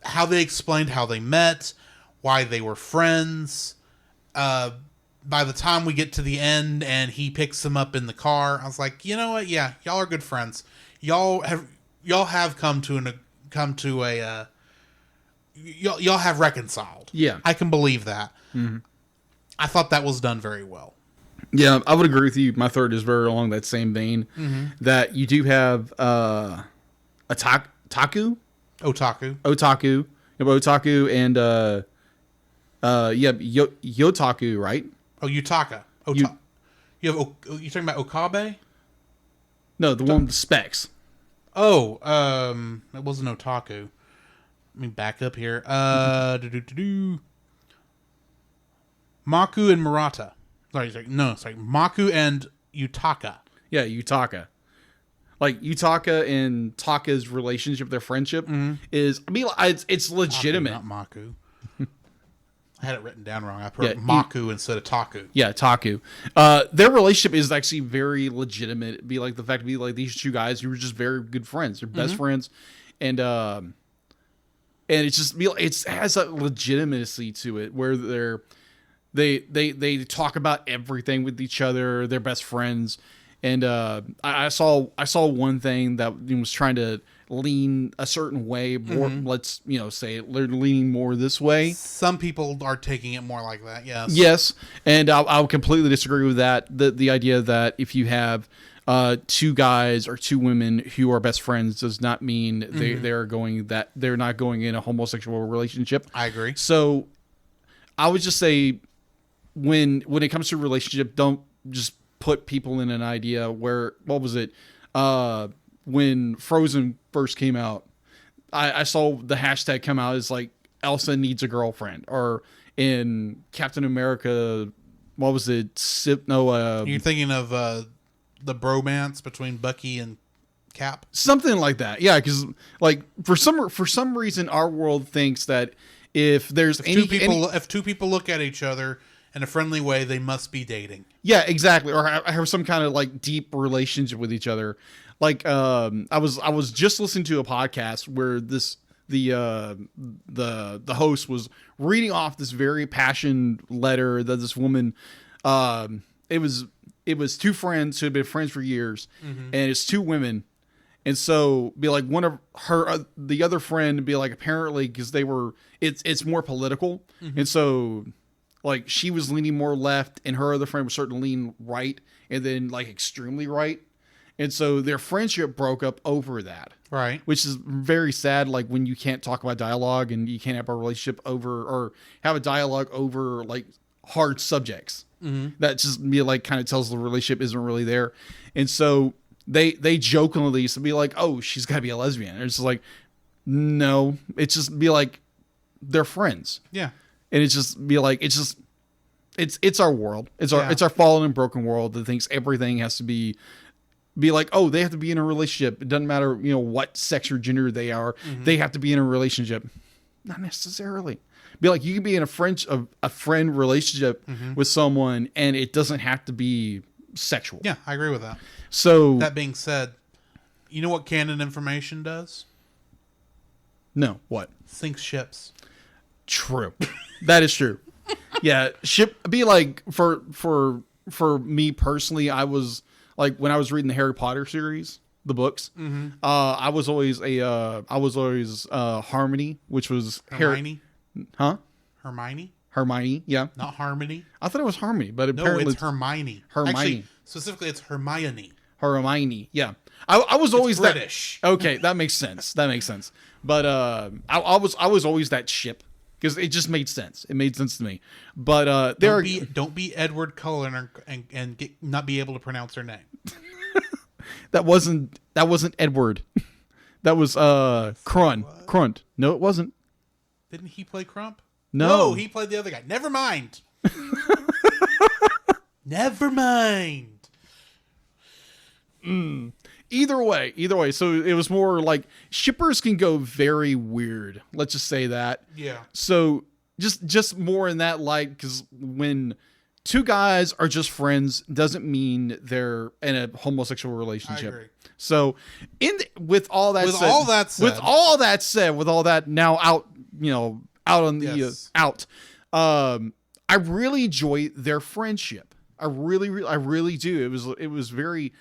how they explained how they met, why they were friends. By the time we get to the end and he picks them up in the car, I was like, you know what? Yeah, y'all are good friends. Y'all have come to y'all have reconciled. Yeah, I can believe that. Mm-hmm. I thought that was done very well. Yeah, I would agree with you. My third is very along that same vein. Mm-hmm. That you do have Otaku, and Yotaku, right? Oh, Yutaka. You talking about Okabe? No, the one with the specs. Oh, it wasn't Otaku. Let me back up here. Maku and Murata. Sorry. Maku and Yutaka. Yeah, Yutaka. Like Yutaka and Taka's relationship, their friendship is. I mean, it's legitimate. Taku, not Maku. I had it written down wrong. I put Maku instead of Taku. Yeah, Taku. Their relationship is actually very legitimate. It'd be like the fact to be like these two guys who were just very good friends. They're best friends, and it's just it has a legitimacy to it where they talk about everything with each other. They're best friends, and I saw one thing that was trying to lean a certain way more. Let's say they're leaning more this way. Some people are taking it more like that. Yes, and I'll completely disagree with that. The idea that if you have two guys or two women who are best friends does not mean they're not going in a homosexual relationship. I agree. So I would just say when it comes to a relationship, don't just put people in an idea where, what was it? When Frozen first came out, I saw the hashtag come out as like Elsa needs a girlfriend, or in Captain America, what was it? You're thinking of the bromance between Bucky and Cap, something like that. Yeah, because like for some reason our world thinks that if two people look at each other in a friendly way, they must be dating. Yeah, exactly, or have some kind of like deep relationship with each other. Like I was just listening to a podcast where the host was reading off this very passionate letter that this woman it was two friends who had been friends for years, and it's two women, and so be like one of her the other friend be like apparently because it's more political, and so like she was leaning more left and her other friend was starting to lean right and then like extremely right. And so their friendship broke up over that. Right. Which is very sad, like when you can't talk about dialogue and you can't have a relationship over or have a dialogue over like hard subjects. That just like kind of tells the relationship isn't really there. And so they jokingly used to be like, oh, she's got to be a lesbian. And it's just like, no, it's just be like, they're friends. Yeah. And it's just be like, it's our world. It's our fallen and broken world that thinks everything has to be like, oh, they have to be in a relationship. It doesn't matter, what sex or gender they are. They have to be in a relationship. Not necessarily. Be like, you can be in a friend relationship with someone, and it doesn't have to be sexual. Yeah, I agree with that. So that being said, you know what canon information does? No, what? Sinks ships. True. That is true. Yeah, be like for me personally, I was. Like when I was reading the Harry Potter series, the books, I was always Harmony, which was Hermione. Hermione, yeah. Not Harmony. I thought it was Harmony, but apparently it's Hermione. Actually, specifically, it's Hermione. Hermione, yeah. I was always British. Okay, that makes sense. But I was always that ship. Because it just made sense. It made sense to me. But don't be Edward Cullen and not be able to pronounce her name. that wasn't Edward. That was Crunt. No, it wasn't. Didn't he play Crump? No. He played the other guy. Never mind. Never mind. Either way. So it was more like shippers can go very weird. Let's just say that. Yeah. So just more in that light, because when two guys are just friends doesn't mean they're in a homosexual relationship. I agree. So with all that now out, out on the Yes. out, I really enjoy their friendship. I really do. It was very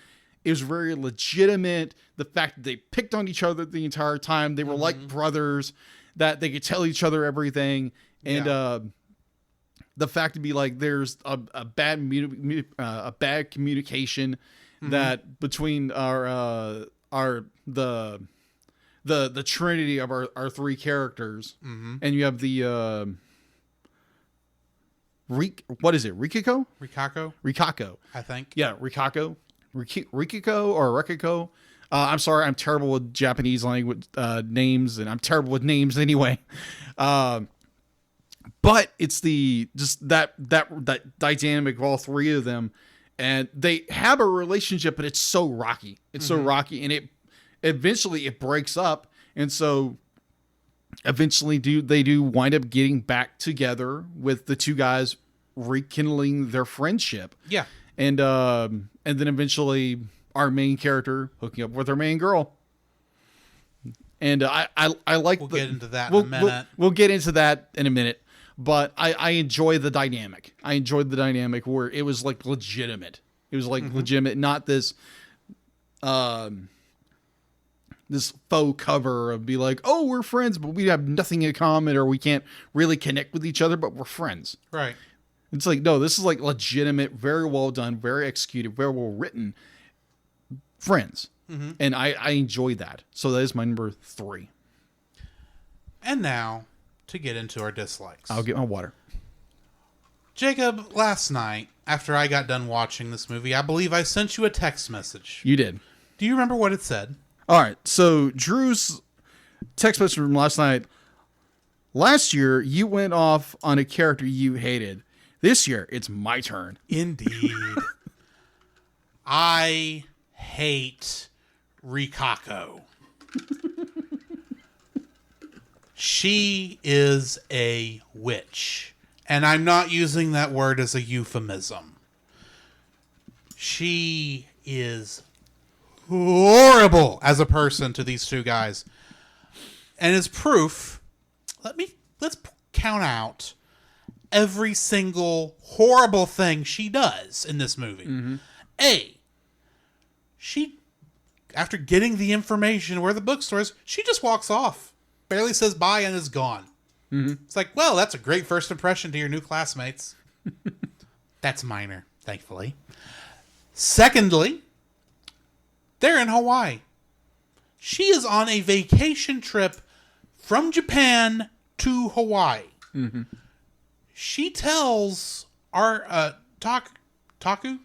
legitimate. The fact that they picked on each other the entire time, they were like brothers, that they could tell each other everything, and the fact to be like there's a bad communication that between the trinity of our three characters, and you have the what is it? Rikako, I think. yeah, Rikako or Rekiko. I'm sorry, I'm terrible with Japanese language names, and I'm terrible with names anyway. But it's that dynamic of all three of them, and they have a relationship, but it's so rocky. So rocky, and it eventually breaks up, and so eventually they do wind up getting back together with the two guys rekindling their friendship. Yeah. And then eventually our main character hooking up with our main girl. And I like We'll get into that in a minute. We'll get into that in a minute. But I enjoy the dynamic. I enjoyed the dynamic where it was like legitimate. It was like legitimate, not this this faux cover of be like, oh, we're friends, but we have nothing in common, or we can't really connect with each other, but we're friends. Right. It's like, no, this is like legitimate, very well done, very executed, very well written friends. And I enjoy that. So that is my number 3. And now, to get into our dislikes. I'll get my water. Jacob, last night, after I got done watching this movie, I believe I sent you a text message. You did. Do you remember what it said? All right. So Drew's text message from last night. Last year, you went off on a character you hated. This year, it's my turn. Indeed. I hate Rikako. She is a witch. And I'm not using that word as a euphemism. She is horrible as a person to these two guys. And as proof, let's count out every single horrible thing she does in this movie. She, after getting the information where the bookstore is, she just walks off. Barely says bye and is gone. It's like, well, that's a great first impression to your new classmates. That's minor, thankfully. Secondly, they're in Hawaii. She is on a vacation trip from Japan to Hawaii. She tells our Taku.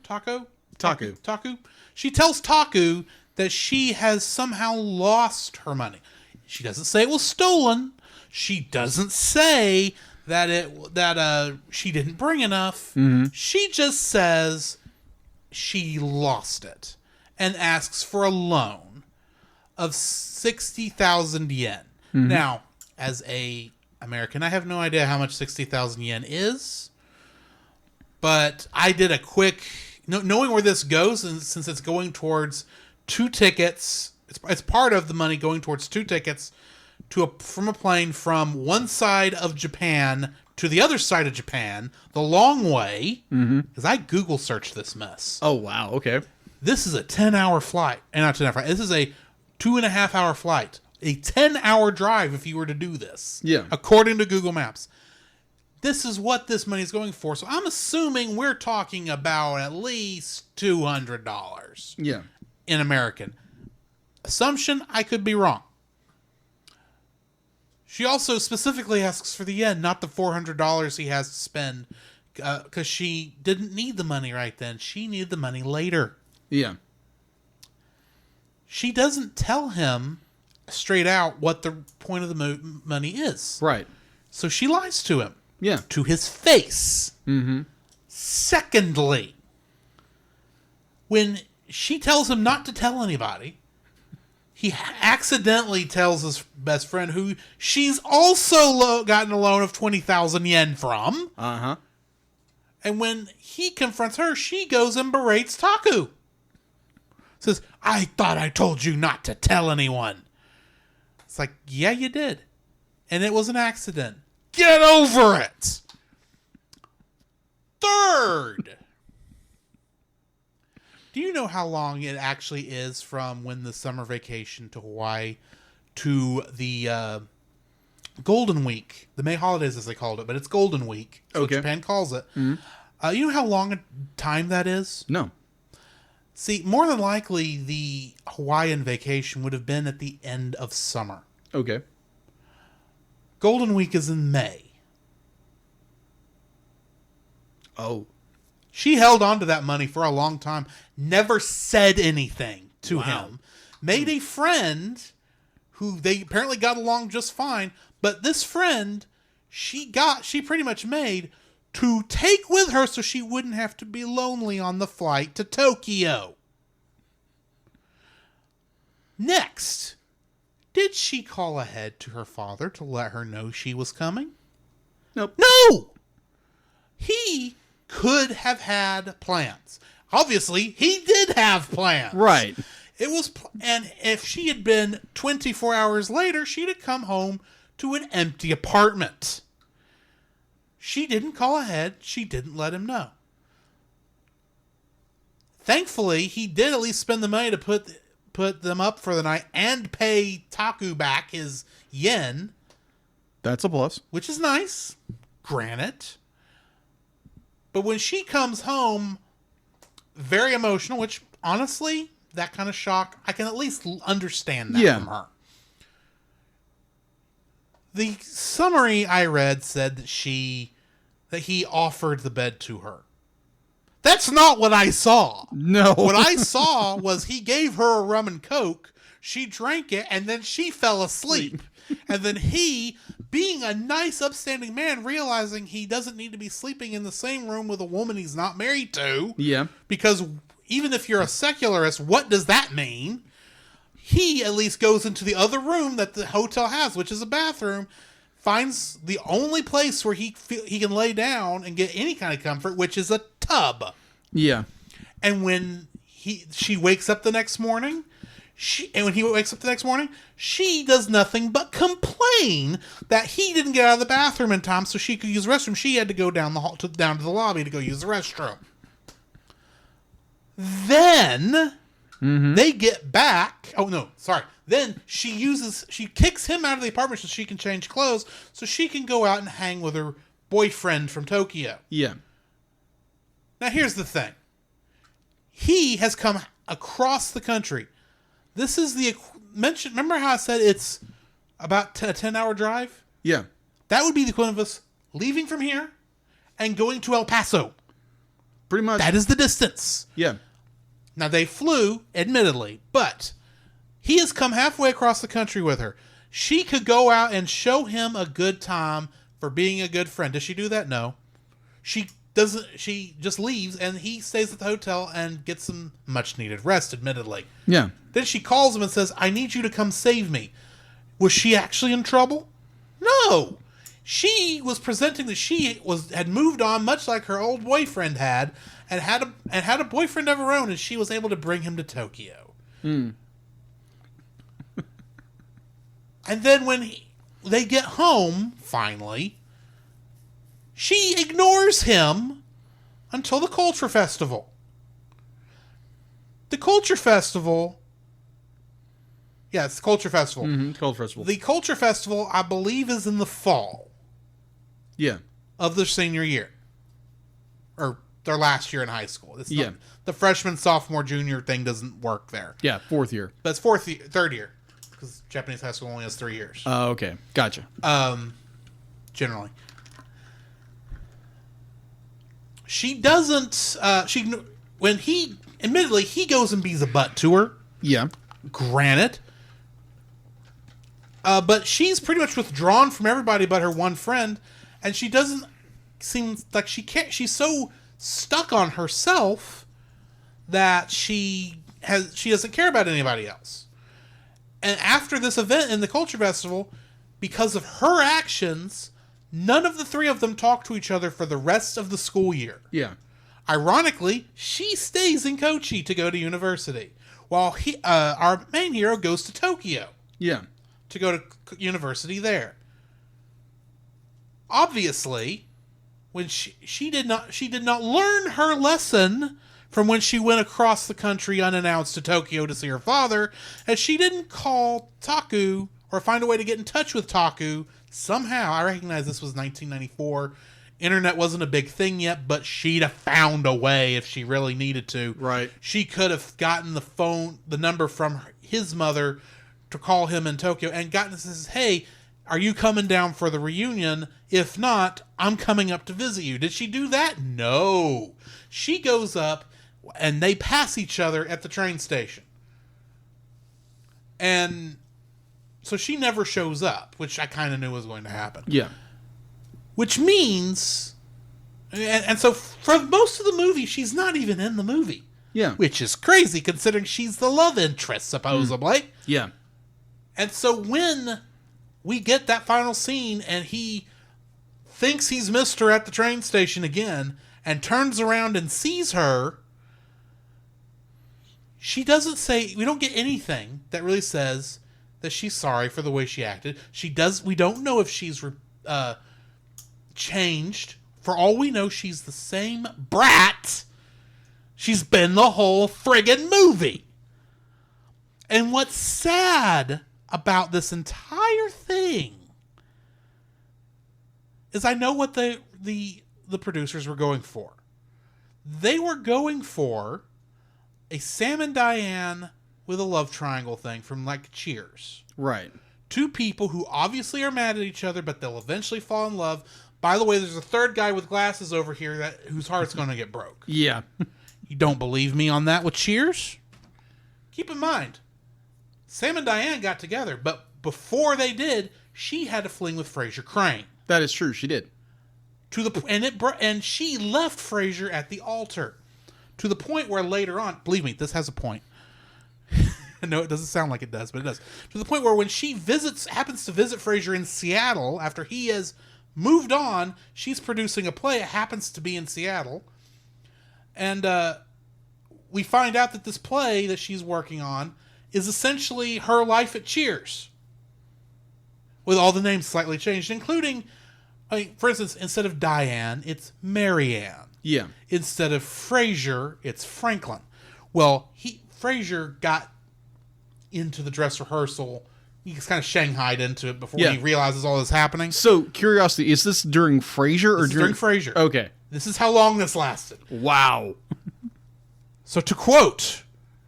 She tells Taku that she has somehow lost her money. She doesn't say it was stolen. She doesn't say that she didn't bring enough. She just says she lost it and asks for a loan of 60,000 yen. Now, as a American, I have no idea how much 60,000 yen is, but I did a quick, knowing where this goes, and since it's going towards 2 tickets, it's part of the money going towards 2 tickets from a plane from one side of Japan to the other side of Japan, the long way, because I Google searched this mess. Oh, wow. Okay. This is a 10-hour flight. And not 10-hour flight. This is a 2.5-hour flight. A 10-hour drive if you were to do this. Yeah. According to Google Maps. This is what this money is going for. So I'm assuming we're talking about at least $200. Yeah. In American. Assumption, I could be wrong. She also specifically asks for the yen, not the $400 he has to spend, because she didn't need the money right then. She needed the money later. Yeah. She doesn't tell him straight out what the point of the money is. Right. So she lies to him. Yeah. To his face. Mm-hmm. Secondly, when she tells him not to tell anybody, he accidentally tells his best friend, who she's also gotten a loan of 20,000 yen from. Uh-huh. And when he confronts her, she goes and berates Taku. Says, I thought I told you not to tell anyone. It's like, yeah, you did. And it was an accident. Get over it. Third. Do you know how long it actually is from when the summer vacation to Hawaii to the Golden Week? The May holidays, as they called it, but it's Golden Week. That's okay. what Japan calls it. Mm-hmm. You know how long a time that is? No. See, more than likely, the Hawaiian vacation would have been at the end of summer. Okay. Golden Week is in May. Oh. She held on to that money for a long time, never said anything to him, made a friend who they apparently got along just fine, but this friend she pretty much made to take with her so she wouldn't have to be lonely on the flight to Tokyo. Next, did she call ahead to her father to let her know she was coming? Nope. No! He could have had plans. Obviously, he did have plans. Right. It was, and if she had been 24 hours later, she'd have come home to an empty apartment. She didn't call ahead. She didn't let him know. Thankfully, he did at least spend the money to put them up for the night and pay Taku back his yen. That's a plus. Which is nice. Granted. But when she comes home, very emotional, which honestly, that kind of shock, I can at least understand that from her. The summary I read said that he offered the bed to her. That's not what I saw. No. What I saw was he gave her a rum and coke, she drank it, and then she fell asleep. And then he, being a nice, upstanding man, realizing he doesn't need to be sleeping in the same room with a woman he's not married to. Yeah. Because even if you're a secularist, what does that mean? He at least goes into the other room that the hotel has, which is a bathroom, finds the only place where he can lay down and get any kind of comfort, which is a tub. Yeah. And when she wakes up the next morning, she does nothing but complain that he didn't get out of the bathroom in time so she could use the restroom. She had to go down the hall down to the lobby to go use the restroom. Then they get back. Oh no, sorry. Then she kicks him out of the apartment so she can change clothes so she can go out and hang with her boyfriend from Tokyo. Yeah. Now here's the thing. He has come across the country. This is remember how I said it's about a 10-hour drive? Yeah. That would be the equivalent of us leaving from here and going to El Paso. Pretty much. That is the distance. Yeah. Now, they flew, admittedly, but he has come halfway across the country with her. She could go out and show him a good time for being a good friend. Does she do that? No. She doesn't. She just leaves, and he stays at the hotel and gets some much-needed rest, admittedly. Yeah. Then she calls him and says, I need you to come save me. Was she actually in trouble? No. She was presenting that she had moved on, much like her old boyfriend had a boyfriend of her own, and she was able to bring him to Tokyo. And then when they get home, finally, she ignores him until the Culture Festival. The Culture Festival... Yeah, it's the Culture Festival. Culture Festival. The Culture Festival, I believe, is in the fall. Yeah. Of their senior year. Or their last year in high school. It's Yeah. not, the freshman, sophomore, junior thing doesn't work there. Yeah, 4th year. That's third year. Because Japanese high school only has 3 years. Oh, okay. Gotcha. Generally. She doesn't, admittedly, he goes and bees a butt to her. Yeah. Granted. But she's pretty much withdrawn from everybody but her one friend, and she doesn't seem like she can't. She's so stuck on herself that she doesn't care about anybody else. And after this event in the Culture Festival, because of her actions, none of the three of them talk to each other for the rest of the school year. Yeah. Ironically, she stays in Kochi to go to university, while our main hero goes to Tokyo. Yeah. To go to university there. Obviously, when she did not learn her lesson from when she went across the country unannounced to Tokyo to see her father, as she didn't call Taku or find a way to get in touch with Taku somehow. I recognize this was 1994. Internet wasn't a big thing yet, but she'd have found a way if she really needed to. Right. She could have gotten the number from his mother to call him in Tokyo and gotten says, "Hey, are you coming down for the reunion? If not, I'm coming up to visit you." Did she do that? No. She goes up and they pass each other at the train station. And so she never shows up, which I kind of knew was going to happen. Yeah. Which means, and so for most of the movie, she's not even in the movie. Yeah. Which is crazy considering she's the love interest, supposedly. Yeah. And so when we get that final scene and he thinks he's missed her at the train station again and turns around and sees her, she doesn't say, we don't get anything that really says that she's sorry for the way she acted. We don't know if she's changed. For all we know, she's the same brat she's been the whole friggin' movie. And what's sad about this entire thing is I know what the producers were going for. They were going for a Sam and Diane with a love triangle thing from like Cheers. Right. Two people who obviously are mad at each other, but they'll eventually fall in love. By the way, there's a third guy with glasses over here whose heart's going to get broke. Yeah. You don't believe me on that with Cheers? Keep in mind, Sam and Diane got together, but before they did, she had a fling with Fraser Crane. That is true. She did. And she left Fraser at the altar, to the point where later on, believe me, this has a point. No, it doesn't sound like it does, but it does. To the point where when she happens to visit Fraser in Seattle after he has moved on, she's producing a play. It happens to be in Seattle, and we find out that this play that she's working on is essentially her life at Cheers, with all the names slightly changed, including, for instance, instead of Diane, it's Marianne. Yeah. Instead of Fraser, it's Franklin. Well, Fraser got into the dress rehearsal. He's kind of shanghaied into it before he realizes all this happening. So, curiosity, is this during Frasier or during Frasier? Okay. This is how long this lasted. Wow. So to quote,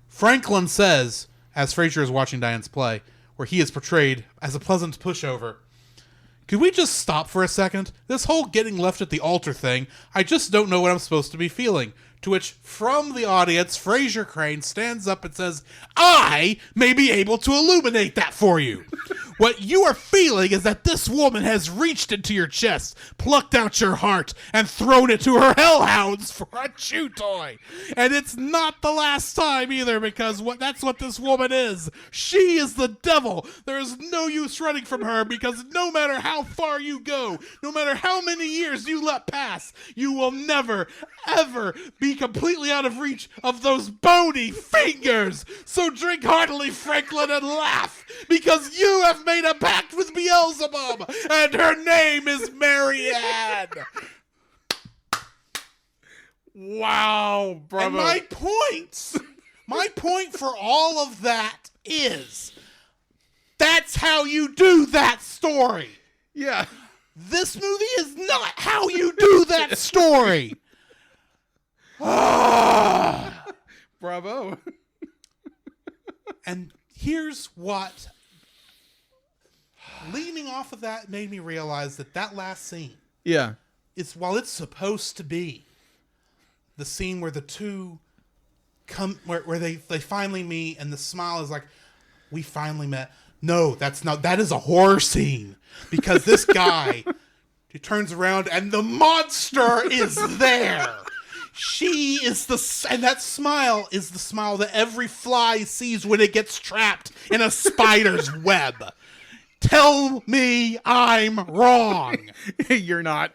Franklin says, as Frasier is watching Diane's play, where he is portrayed as a pleasant pushover, "Could we just stop for a second? This whole getting left at the altar thing, I just don't know what I'm supposed to be feeling." To which, from the audience, Fraser Crane stands up and says, "I may be able to illuminate that for you. What you are feeling is that this woman has reached into your chest, plucked out your heart, and thrown it to her hellhounds for a chew toy. And it's not the last time either, because that's what this woman is. She is the devil. There is no use running from her, because no matter how far you go, no matter how many years you let pass, you will never, ever be completely out of reach of those bony fingers. So drink heartily, Franklin, and laugh, because you have made a pact with Beelzebub, and her name is Marianne." Wow, bravo. And my point for all of that is, that's how you do that story. Yeah. This movie is not how you do that story. Bravo. And here's what, leaning off of that, made me realize that last scene, Yeah. while it's supposed to be the scene where the two come, where they finally meet and the smile is like, we finally met. No, that's not. That is a horror scene because this guy, he turns around and the monster is there. She is and that smile is the smile that every fly sees when it gets trapped in a spider's web. Tell me I'm wrong. You're not.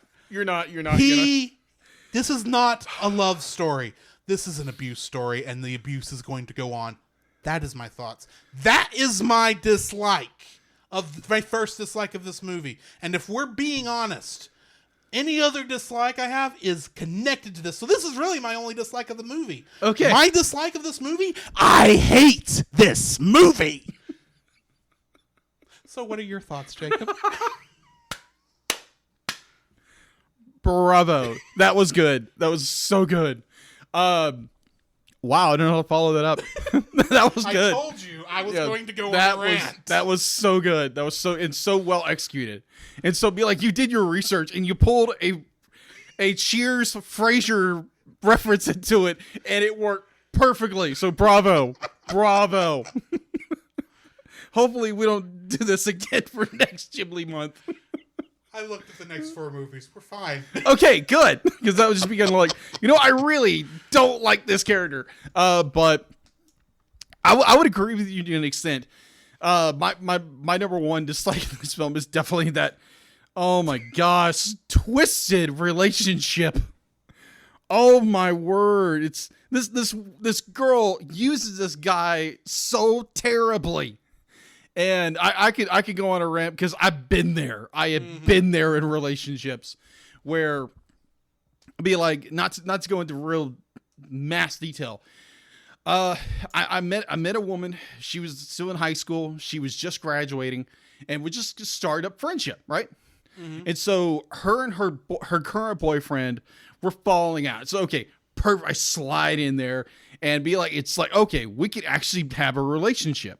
This is not a love story. This is an abuse story, and the abuse is going to go on. That is my thoughts. That is my my first dislike of this movie. And if we're being honest, any other dislike I have is connected to this. So this is really my only dislike of the movie. Okay. My dislike of this movie, I hate this movie. So what are your thoughts, Jacob? Bravo. That was good. That was so good. Wow, I don't know how to follow that up. That was good. I told you I was going to go on a rant. That was so good. That was so well executed. And so be like, you did your research and you pulled a Cheers Frasier reference into it, and it worked perfectly. So bravo. Bravo. Hopefully we don't do this again for next Ghibli month. I looked at the next 4 movies. We're fine. Okay, good. Because that was just beginning like, I really don't like this character. But I would agree with you to an extent. My number one dislike of this film is definitely that, oh my gosh, twisted relationship. Oh my word. It's this girl uses this guy so terribly. And I could go on a rant because I've been there. I have been there in relationships where be like, not to go into real mass detail. I met a woman. She was still in high school. She was just graduating, and we just started up friendship, right? Mm-hmm. And so her and her current boyfriend were falling out. So okay, perfect. I slide in there and be like, it's like, okay, we could actually have a relationship.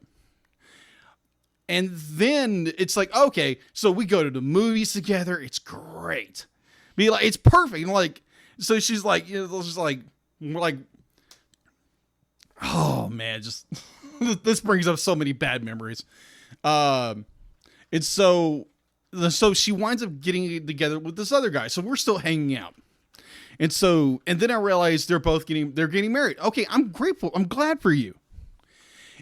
And then it's like, okay, so we go to the movies together. It's great. Be like, it's perfect. And like, so she's like, just like, we're like, oh man, just this brings up so many bad memories. It's so she winds up getting together with this other guy. So we're still hanging out. And then I realized they're getting married. Okay, I'm grateful. I'm glad for you.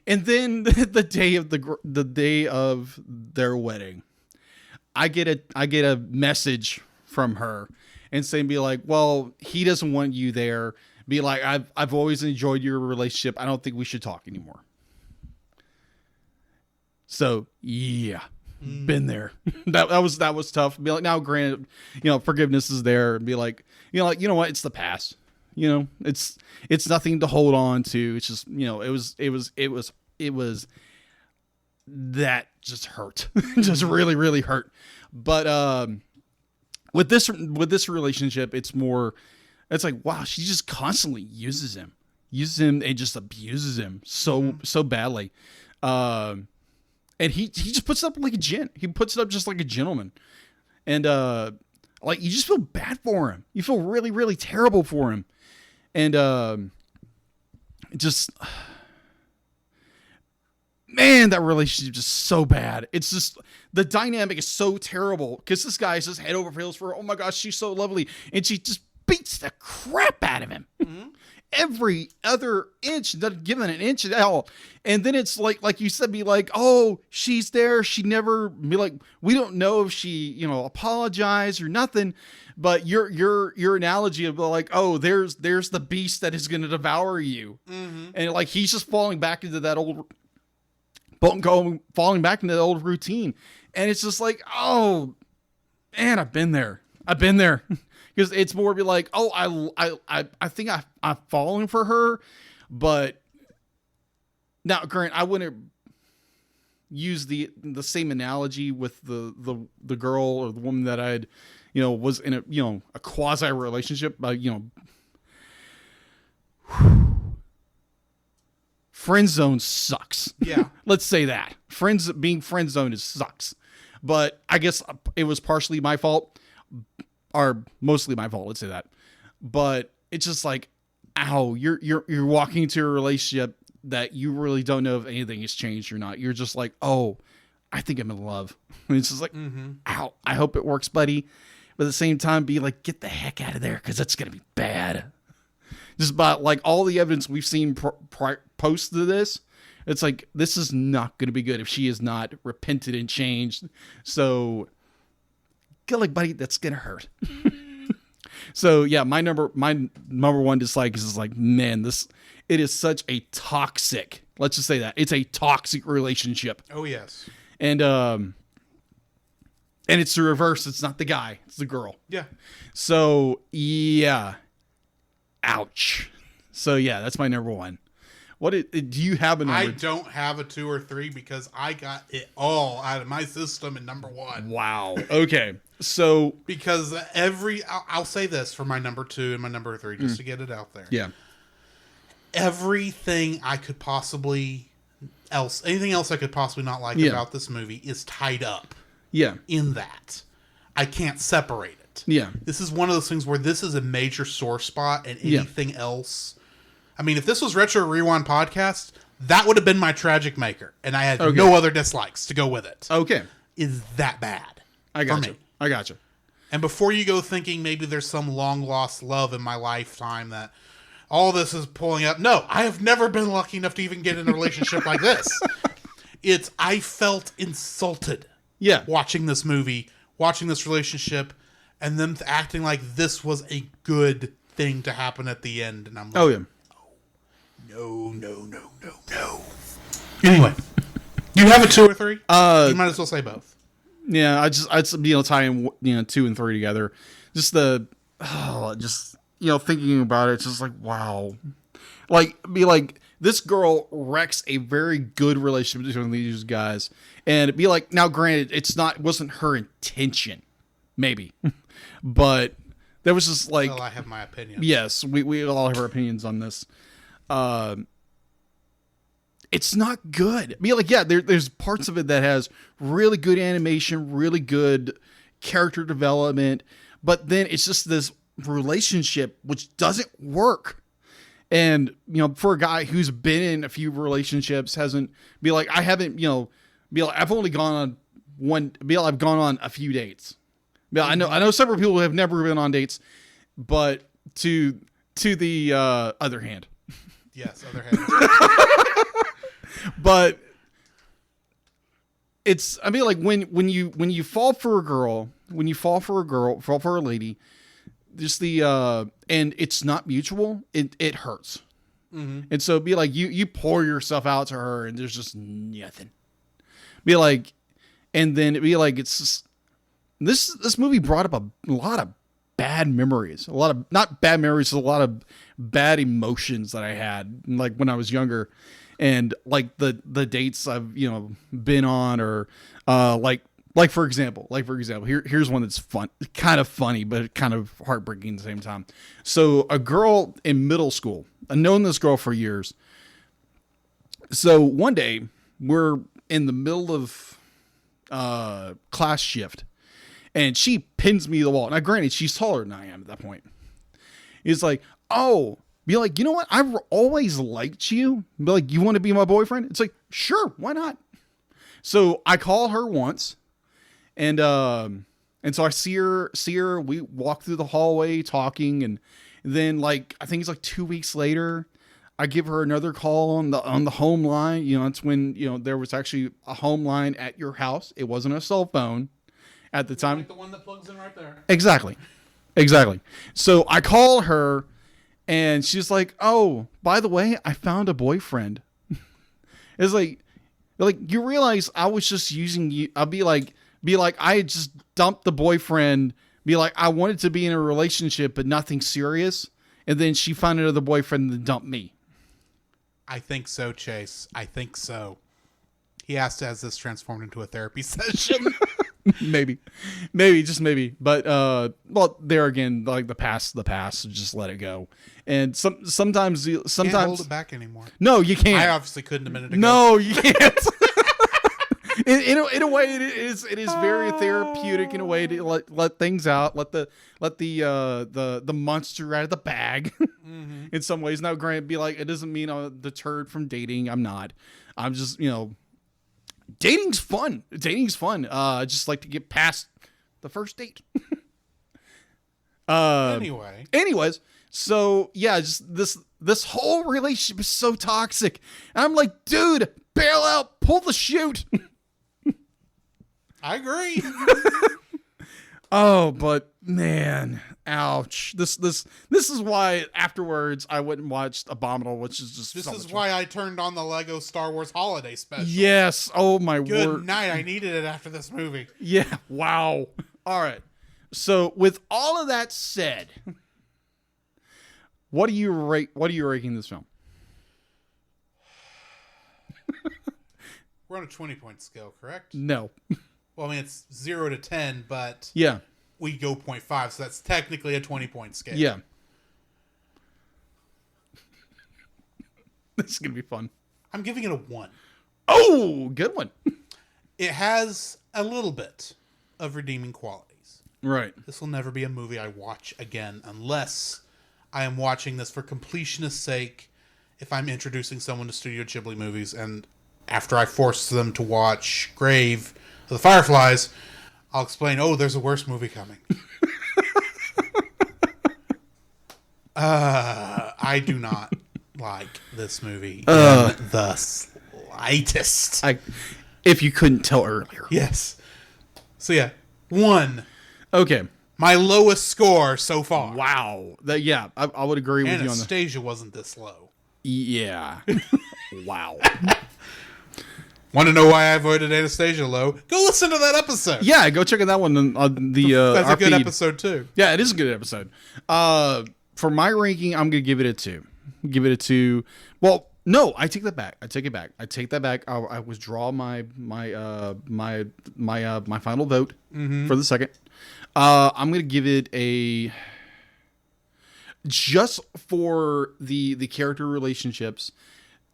And then the day of their wedding, I get a message from her and saying, be like, well, he doesn't want you there. Be like, I've always enjoyed your relationship. I don't think we should talk anymore. So yeah, been there. that was tough. Be like, now granted, forgiveness is there, and be like, you know what, it's the past. It's nothing to hold on to. It's just, it was that just hurt. Just really, really hurt. But with this relationship, it's like, wow, she just constantly uses him and just abuses him so badly. And he just puts it up like a gent. He puts it up just like a gentleman. And like, you just feel bad for him. You feel really, really terrible for him. And just, man, that relationship is just so bad. It's just, the dynamic is so terrible because this guy is just head over heels for her. Oh my gosh, she's so lovely. And she just beats the crap out of him. Mm-hmm. Every other inch, not given an inch at all. And then it's like you said, be like, oh, she's there. She never, be like, we don't know if she, apologized or nothing. But your analogy of like, oh, there's the beast that is going to devour you. Mm-hmm. And like, he's just falling back into that old routine. And it's just like, oh man, I've been there. Because it's more be like, oh, I think I've fallen for her, but now, Grant, I wouldn't use the same analogy with the girl or the woman that I'd, was in a quasi relationship, friend zone sucks. Yeah. Let's say that. Being friend zoned sucks. But I guess it was partially my fault. Or mostly my fault, let's say that. But it's just like, ow, you're walking into a relationship that you really don't know if anything has changed or not. You're just like, oh, I think I'm in love. And it's just like, ow, I hope it works, buddy. But at the same time, be like, get the heck out of there, because it's going to be bad. Just about like all the evidence we've seen post to this, it's like, this is not going to be good if she is not repented and changed. So, get like, buddy, that's going to hurt. So yeah, my number one dislike is like, man, it is such a toxic, let's just say that it's a toxic relationship. Oh yes. And it's the reverse. It's not the guy, it's the girl. Yeah. So yeah, ouch. So yeah, that's my number one. Do you have a number? I don't have a 2 or 3 because I got it all out of my system in number 1. Wow. Okay. So because I'll say this for my number 2 and my number 3 just to get it out there. Yeah. Everything I could possibly anything else I could possibly not like about this movie is tied up. Yeah. In that. I can't separate it. Yeah. This is one of those things where this is a major sore spot and anything else. I mean, if this was Retro Rewind Podcast, that would have been my tragic maker, and I had no other dislikes to go with it. Okay. Is that bad? I got you. I got you. And before you go thinking maybe there's some long-lost love in my lifetime that all this is pulling up, no, I have never been lucky enough to even get in a relationship like this. I felt insulted watching this movie, watching this relationship, and them acting like this was a good thing to happen at the end. And I'm like, oh, yeah. No. Anyway, you have a 2 or 3? You might as well say both. Yeah, I'd tie in 2 and 3 together. Just thinking about it, it's just like, wow. This girl wrecks a very good relationship between these guys, and be like, now granted, wasn't her intention, maybe, but there was just like, well, I have my opinion. Yes, we all have our opinions on this. It's not good. There's parts of it that has really good animation, really good character development, but then it's just this relationship which doesn't work. And for a guy who's been in a few relationships, I've only gone on one. I've gone on a few dates. I know several people who have never been on dates, but to the other hand. Yes, other hand. But it's, when you fall for a girl, fall for a lady, just and it's not mutual, it hurts. Mm-hmm. And so you pour yourself out to her and there's just nothing. And then it's just, this movie brought up a lot of bad memories, a lot of bad emotions that I had when I was younger, and the dates I've been on, or for example, here's one that's kind of funny but kind of heartbreaking at the same time. So a girl in middle school, I've known this girl for years. So one day we're in the middle of class shift, and she pins me to the wall. Now, granted, she's taller than I am at that point. It's like, oh, you know what? I've always liked you. You want to be my boyfriend? It's like, sure, why not? So I call her once, and so I see her. We walk through the hallway talking, and then I think it's 2 weeks later, I give her another call on the home line. It's when there was actually a home line at your house. It wasn't a cell phone at the time. The one that plugs in right there. Exactly. So I call her, and she's like, "Oh, by the way, I found a boyfriend." It's like you realize I was just using you. I'll be like, I had just dumped the boyfriend. I wanted to be in a relationship, but nothing serious. And then she found another boyfriend and dumped me. I think so, Chase. I think so. He has this transformed into a therapy session. maybe, just maybe. But there again, the past, just let it go. And sometimes can't hold it back anymore. No, you can't. I obviously couldn't a minute ago. No, you can't. in a way, it is very therapeutic in a way to let things out, let the monster out of the bag. Mm-hmm. In some ways. Now, granted, it doesn't mean I'm deterred from dating. I'm not. I'm just Dating's fun. I just like to get past the first date. Anyways, so yeah, just this whole relationship is so toxic. And I'm like, dude, bail out, pull the chute. I agree. Oh, but man, ouch. This is why afterwards I went and watched Abominable, which is just This so is much why I turned on the Lego Star Wars Holiday Special. Yes. Oh my Good word. night. I needed it after this movie. Yeah. Wow. All right. So with all of that said, what do you rating this film? We're on a 20-point scale, correct? No. Well, I mean, it's 0 to 10, but Yeah. we go 0.5, so that's technically a 20-point scale. Yeah. This is going to be fun. I'm giving it a 1. Oh, good one. It has a little bit of redeeming qualities. Right. This will never be a movie I watch again unless I am watching this for completionist's sake, if I'm introducing someone to Studio Ghibli movies, and after I force them to watch Grave of the Fireflies, I'll explain, oh, there's a worse movie coming. I do not like this movie in the slightest. If you couldn't tell earlier. Yes. So yeah, 1. Okay. My lowest score so far. Wow. I would agree with you on that. Anastasia wasn't this low. Yeah. Wow. Want to know why I avoided Anastasia low? Go listen to that episode. Yeah, go check out that one on the That's our a good feed. episode too. Yeah, it is a good episode. For my ranking, I'm gonna give it a 2. Give it a 2. Well, no, I take that back. I take that back. I withdraw my final vote for the second. I'm gonna give it a, just for the character relationships,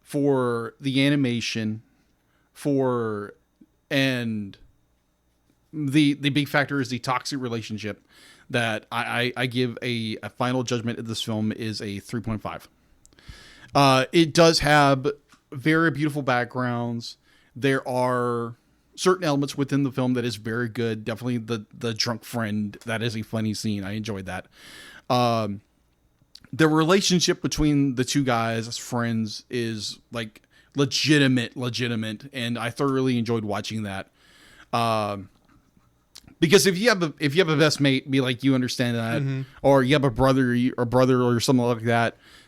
for the animation, and the big factor is the toxic relationship, that I give a final judgment of this film is a 3.5. It does have very beautiful backgrounds. There are certain elements within the film that is very good. Definitely the drunk friend. That is a funny scene. I enjoyed that. The relationship between the two guys as friends is like legitimate, and I thoroughly enjoyed watching that. Because if you have a best mate, be like, you understand that, or you have a brother or something like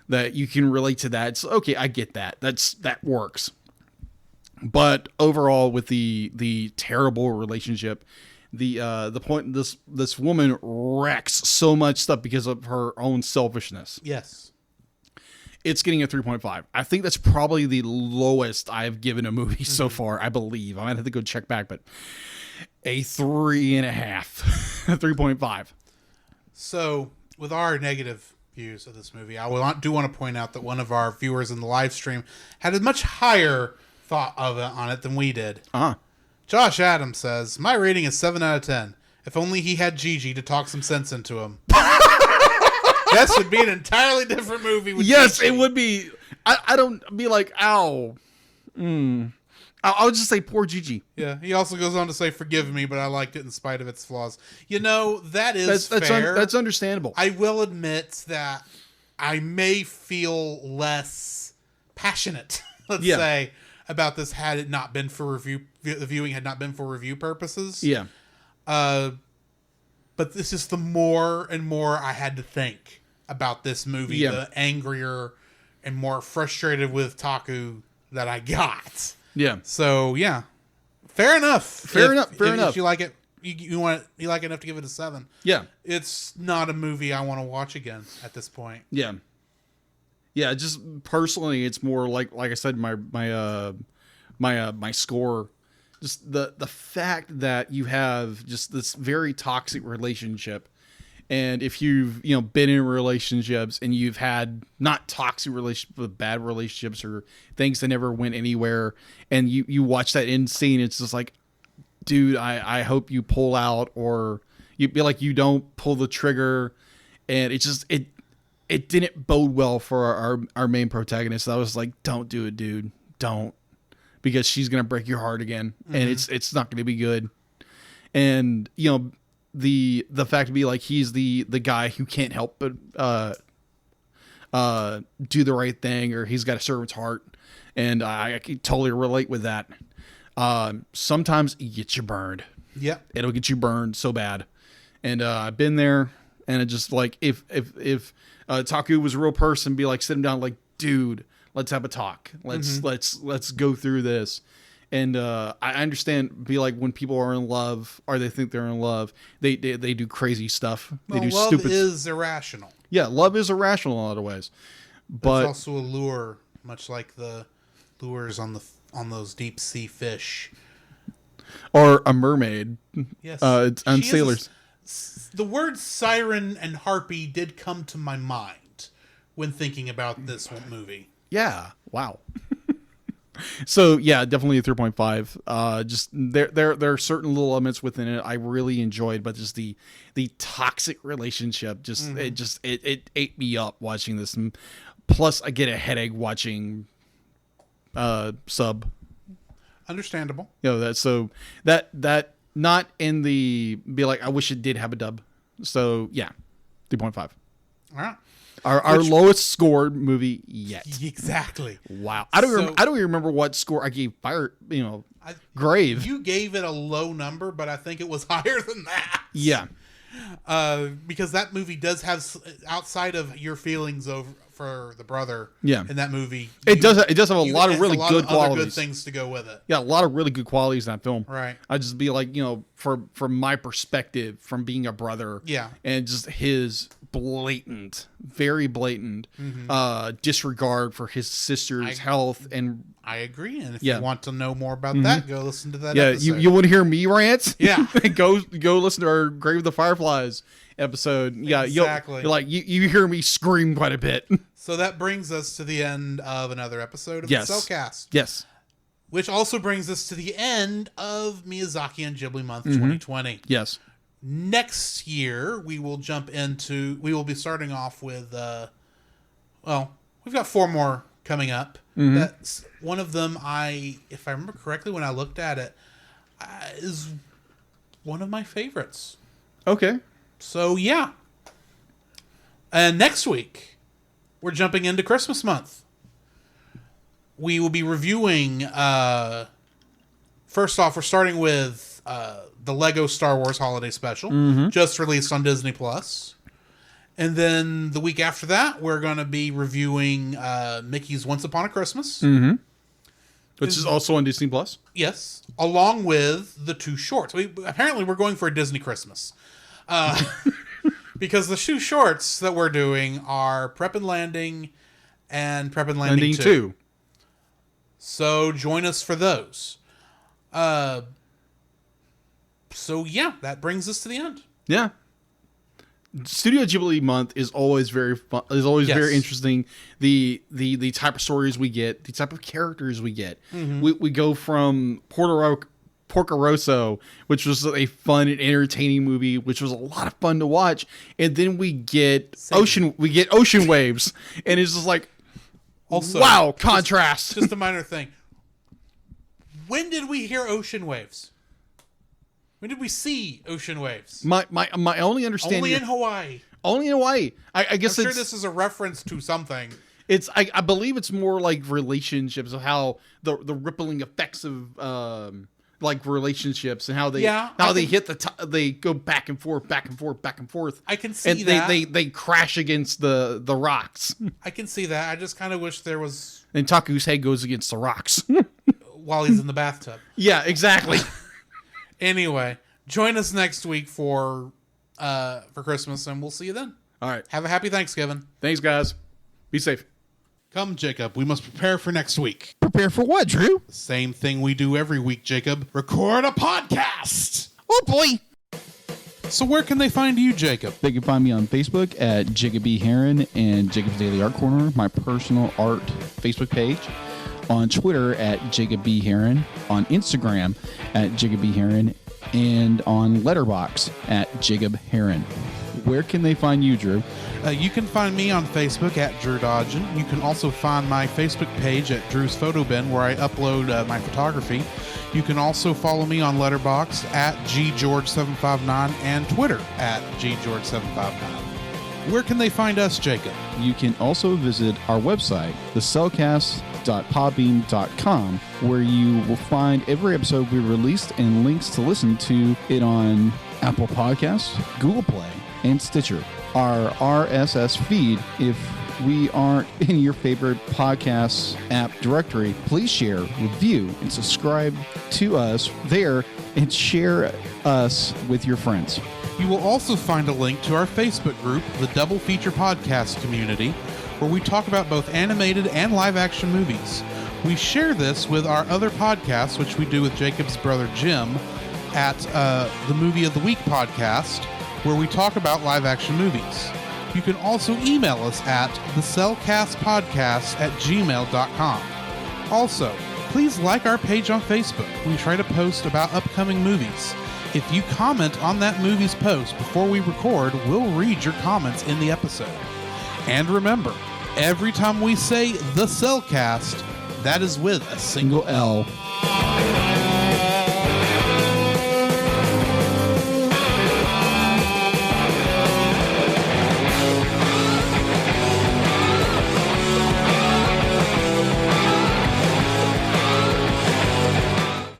that you can relate to that. So okay, I get that. That works. But overall, with the terrible relationship, the point this woman wrecks so much stuff because of her own selfishness. Yes. It's getting a 3.5. I think that's probably the lowest I've given a movie so far, I believe. I might have to go check back, but a 3.5. 3.5. So, with our negative views of this movie, I do want to point out that one of our viewers in the live stream had a much higher thought on it than we did. Josh Adams says, my rating is 7 out of 10. If only he had Gigi to talk some sense into him. This would be an entirely different movie with Yes, Gigi. it would be. I don't be like, ow. I would just say poor Gigi. Yeah, he also goes on to say, forgive me, but I liked it in spite of its flaws. You know, that is fair. That's understandable. I will admit that I may feel less passionate, let's say, about this had it not been for the viewing had not been for review purposes. Yeah. But this is the more and more I had to think about this movie, the angrier and more frustrated with Taku that I got. Yeah. So yeah, fair enough. Fair enough. If you like it, you like it enough to give it a 7. Yeah. It's not a movie I want to watch again at this point. Yeah. Yeah. Just personally, it's more like I said, my score. Just the fact that you have just this very toxic relationship, and if you've been in relationships and you've had not toxic relationships but bad relationships or things that never went anywhere, and you watch that end scene, it's just like, dude, I hope you pull out, or you be like, you don't pull the trigger, and it just it didn't bode well for our main protagonist. I was like, don't do it, dude, don't. because she's gonna break your heart again, and it's not gonna be good. And the fact to be like he's the guy who can't help but do the right thing, or he's got a servant's heart, and I can totally relate with that. Sometimes it gets you burned. Yep. It'll get you burned so bad. And I've been there, and it just like if Taku was a real person, be like, sit him down, like, dude, let's have a talk. Let's go through this. And I understand, be like, when people are in love, or they think they're in love, they do crazy stuff. They do love stupid. is irrational. Yeah, love is irrational in a lot of ways. But it's also a lure, much like the lures on those deep sea fish. or a mermaid. Yes. On She sailors. the word siren and harpy did come to my mind when thinking about this movie. Yeah. Wow. So yeah, definitely a 3.5. Just there are certain little elements within it I really enjoyed, but just the toxic relationship it ate me up watching this. And plus, I get a headache watching sub. Understandable. That not in the be like, I wish it did have a dub. So yeah, 3.5. All right. Our lowest scored movie yet. Exactly. Wow. I don't even remember what score I gave Grave. You gave it a low number, but I think it was higher than that. Yeah. Because that movie does have, outside of your feelings for the brother. Yeah. In that movie, It does have a lot of really good other qualities. good things to go with it. Yeah, a lot of really good qualities in that film. Right. I just be like, from my perspective, from being a brother. Yeah. And just his very blatant disregard for his sister's health. And I agree. And if Yeah. you want to know more about that, go listen to that yeah, episode. you want to hear me rant? Yeah. go listen to our Grave of the Fireflies episode. Yeah, Exactly. you'll like you hear me scream quite a bit. So that brings us to the end of another episode of the Cellcast. Yes. Which also brings us to the end of Miyazaki and Ghibli Month 2020. Yes. Next year, we will be starting off with, we've got 4 more coming up. That's one of them, if I remember correctly, when I looked at it, is one of my favorites. Okay. So, yeah. And next week, we're jumping into Christmas month. We will be reviewing, first off, we're starting with the Lego Star Wars Holiday Special, just released on Disney+. And then the week after that, we're going to be reviewing Mickey's Once Upon a Christmas. Which is also on Disney+. Yes, along with the 2 shorts. Apparently, we're going for a Disney Christmas. Because the 2 shorts that we're doing are Prep and Landing and Prep and Landing 2. So join us for those. So yeah, that brings us to the end. Yeah. Studio Ghibli month is always very fun. Is always very interesting. The type of stories we get, the type of characters we get. We go from Porco Rosso, which was a fun and entertaining movie, which was a lot of fun to watch, and then we get ocean waves, and it's just like, also, wow, contrast. Just a minor thing. When did we hear ocean waves? When did we see ocean waves? My only understanding. Only in Hawaii. Only in Hawaii. I guess I'm sure this is a reference to something. It's I believe it's more like relationships, of how the rippling effects of like relationships, and how they they go back and forth. I can see and that. they crash against the rocks. I can see that. I just kind of wish there was. And Taku's head goes against the rocks while he's in the bathtub. Yeah, exactly. Anyway, join us next week for Christmas, and we'll see you then. All right. Have a happy Thanksgiving. Thanks, guys. Be safe. Come, Jacob. We must prepare for next week. Prepare for what, Drew? Same thing we do every week, Jacob. Record a podcast. Oh, boy. So where can they find you, Jacob? They can find me on Facebook at Jacob B. Heron and Jacob's Daily Art Corner, my personal art Facebook page. On Twitter at Jacob B. Heron, on Instagram at Jacob B. Heron, and on Letterboxd at Jacob Heron. Where can they find you, Drew? You can find me on Facebook at Drew Dodgen. You can also find my Facebook page at Drew's Photo Bin, where I upload my photography. You can also follow me on Letterboxd at GGeorge759 and Twitter at GGeorge759. Where can they find us, Jacob? You can also visit our website, thecellcast.podbean.com, where you will find every episode we released and links to listen to it on Apple Podcasts, Google Play, and Stitcher. Our RSS feed, if we aren't in your favorite podcast app directory, please share, review, and subscribe to us there and share us with your friends. You will also find a link to our Facebook group, the Double Feature Podcast Community, where we talk about both animated and live-action movies. We share this with our other podcasts, which we do with Jacob's brother Jim, at the Movie of the Week podcast, where we talk about live-action movies. You can also email us at thecellcastpodcast@gmail.com. Also, please like our page on Facebook. We try to post about upcoming movies. If you comment on that movie's post before we record, we'll read your comments in the episode. And remember, every time we say the Cellcast, that is with a single L.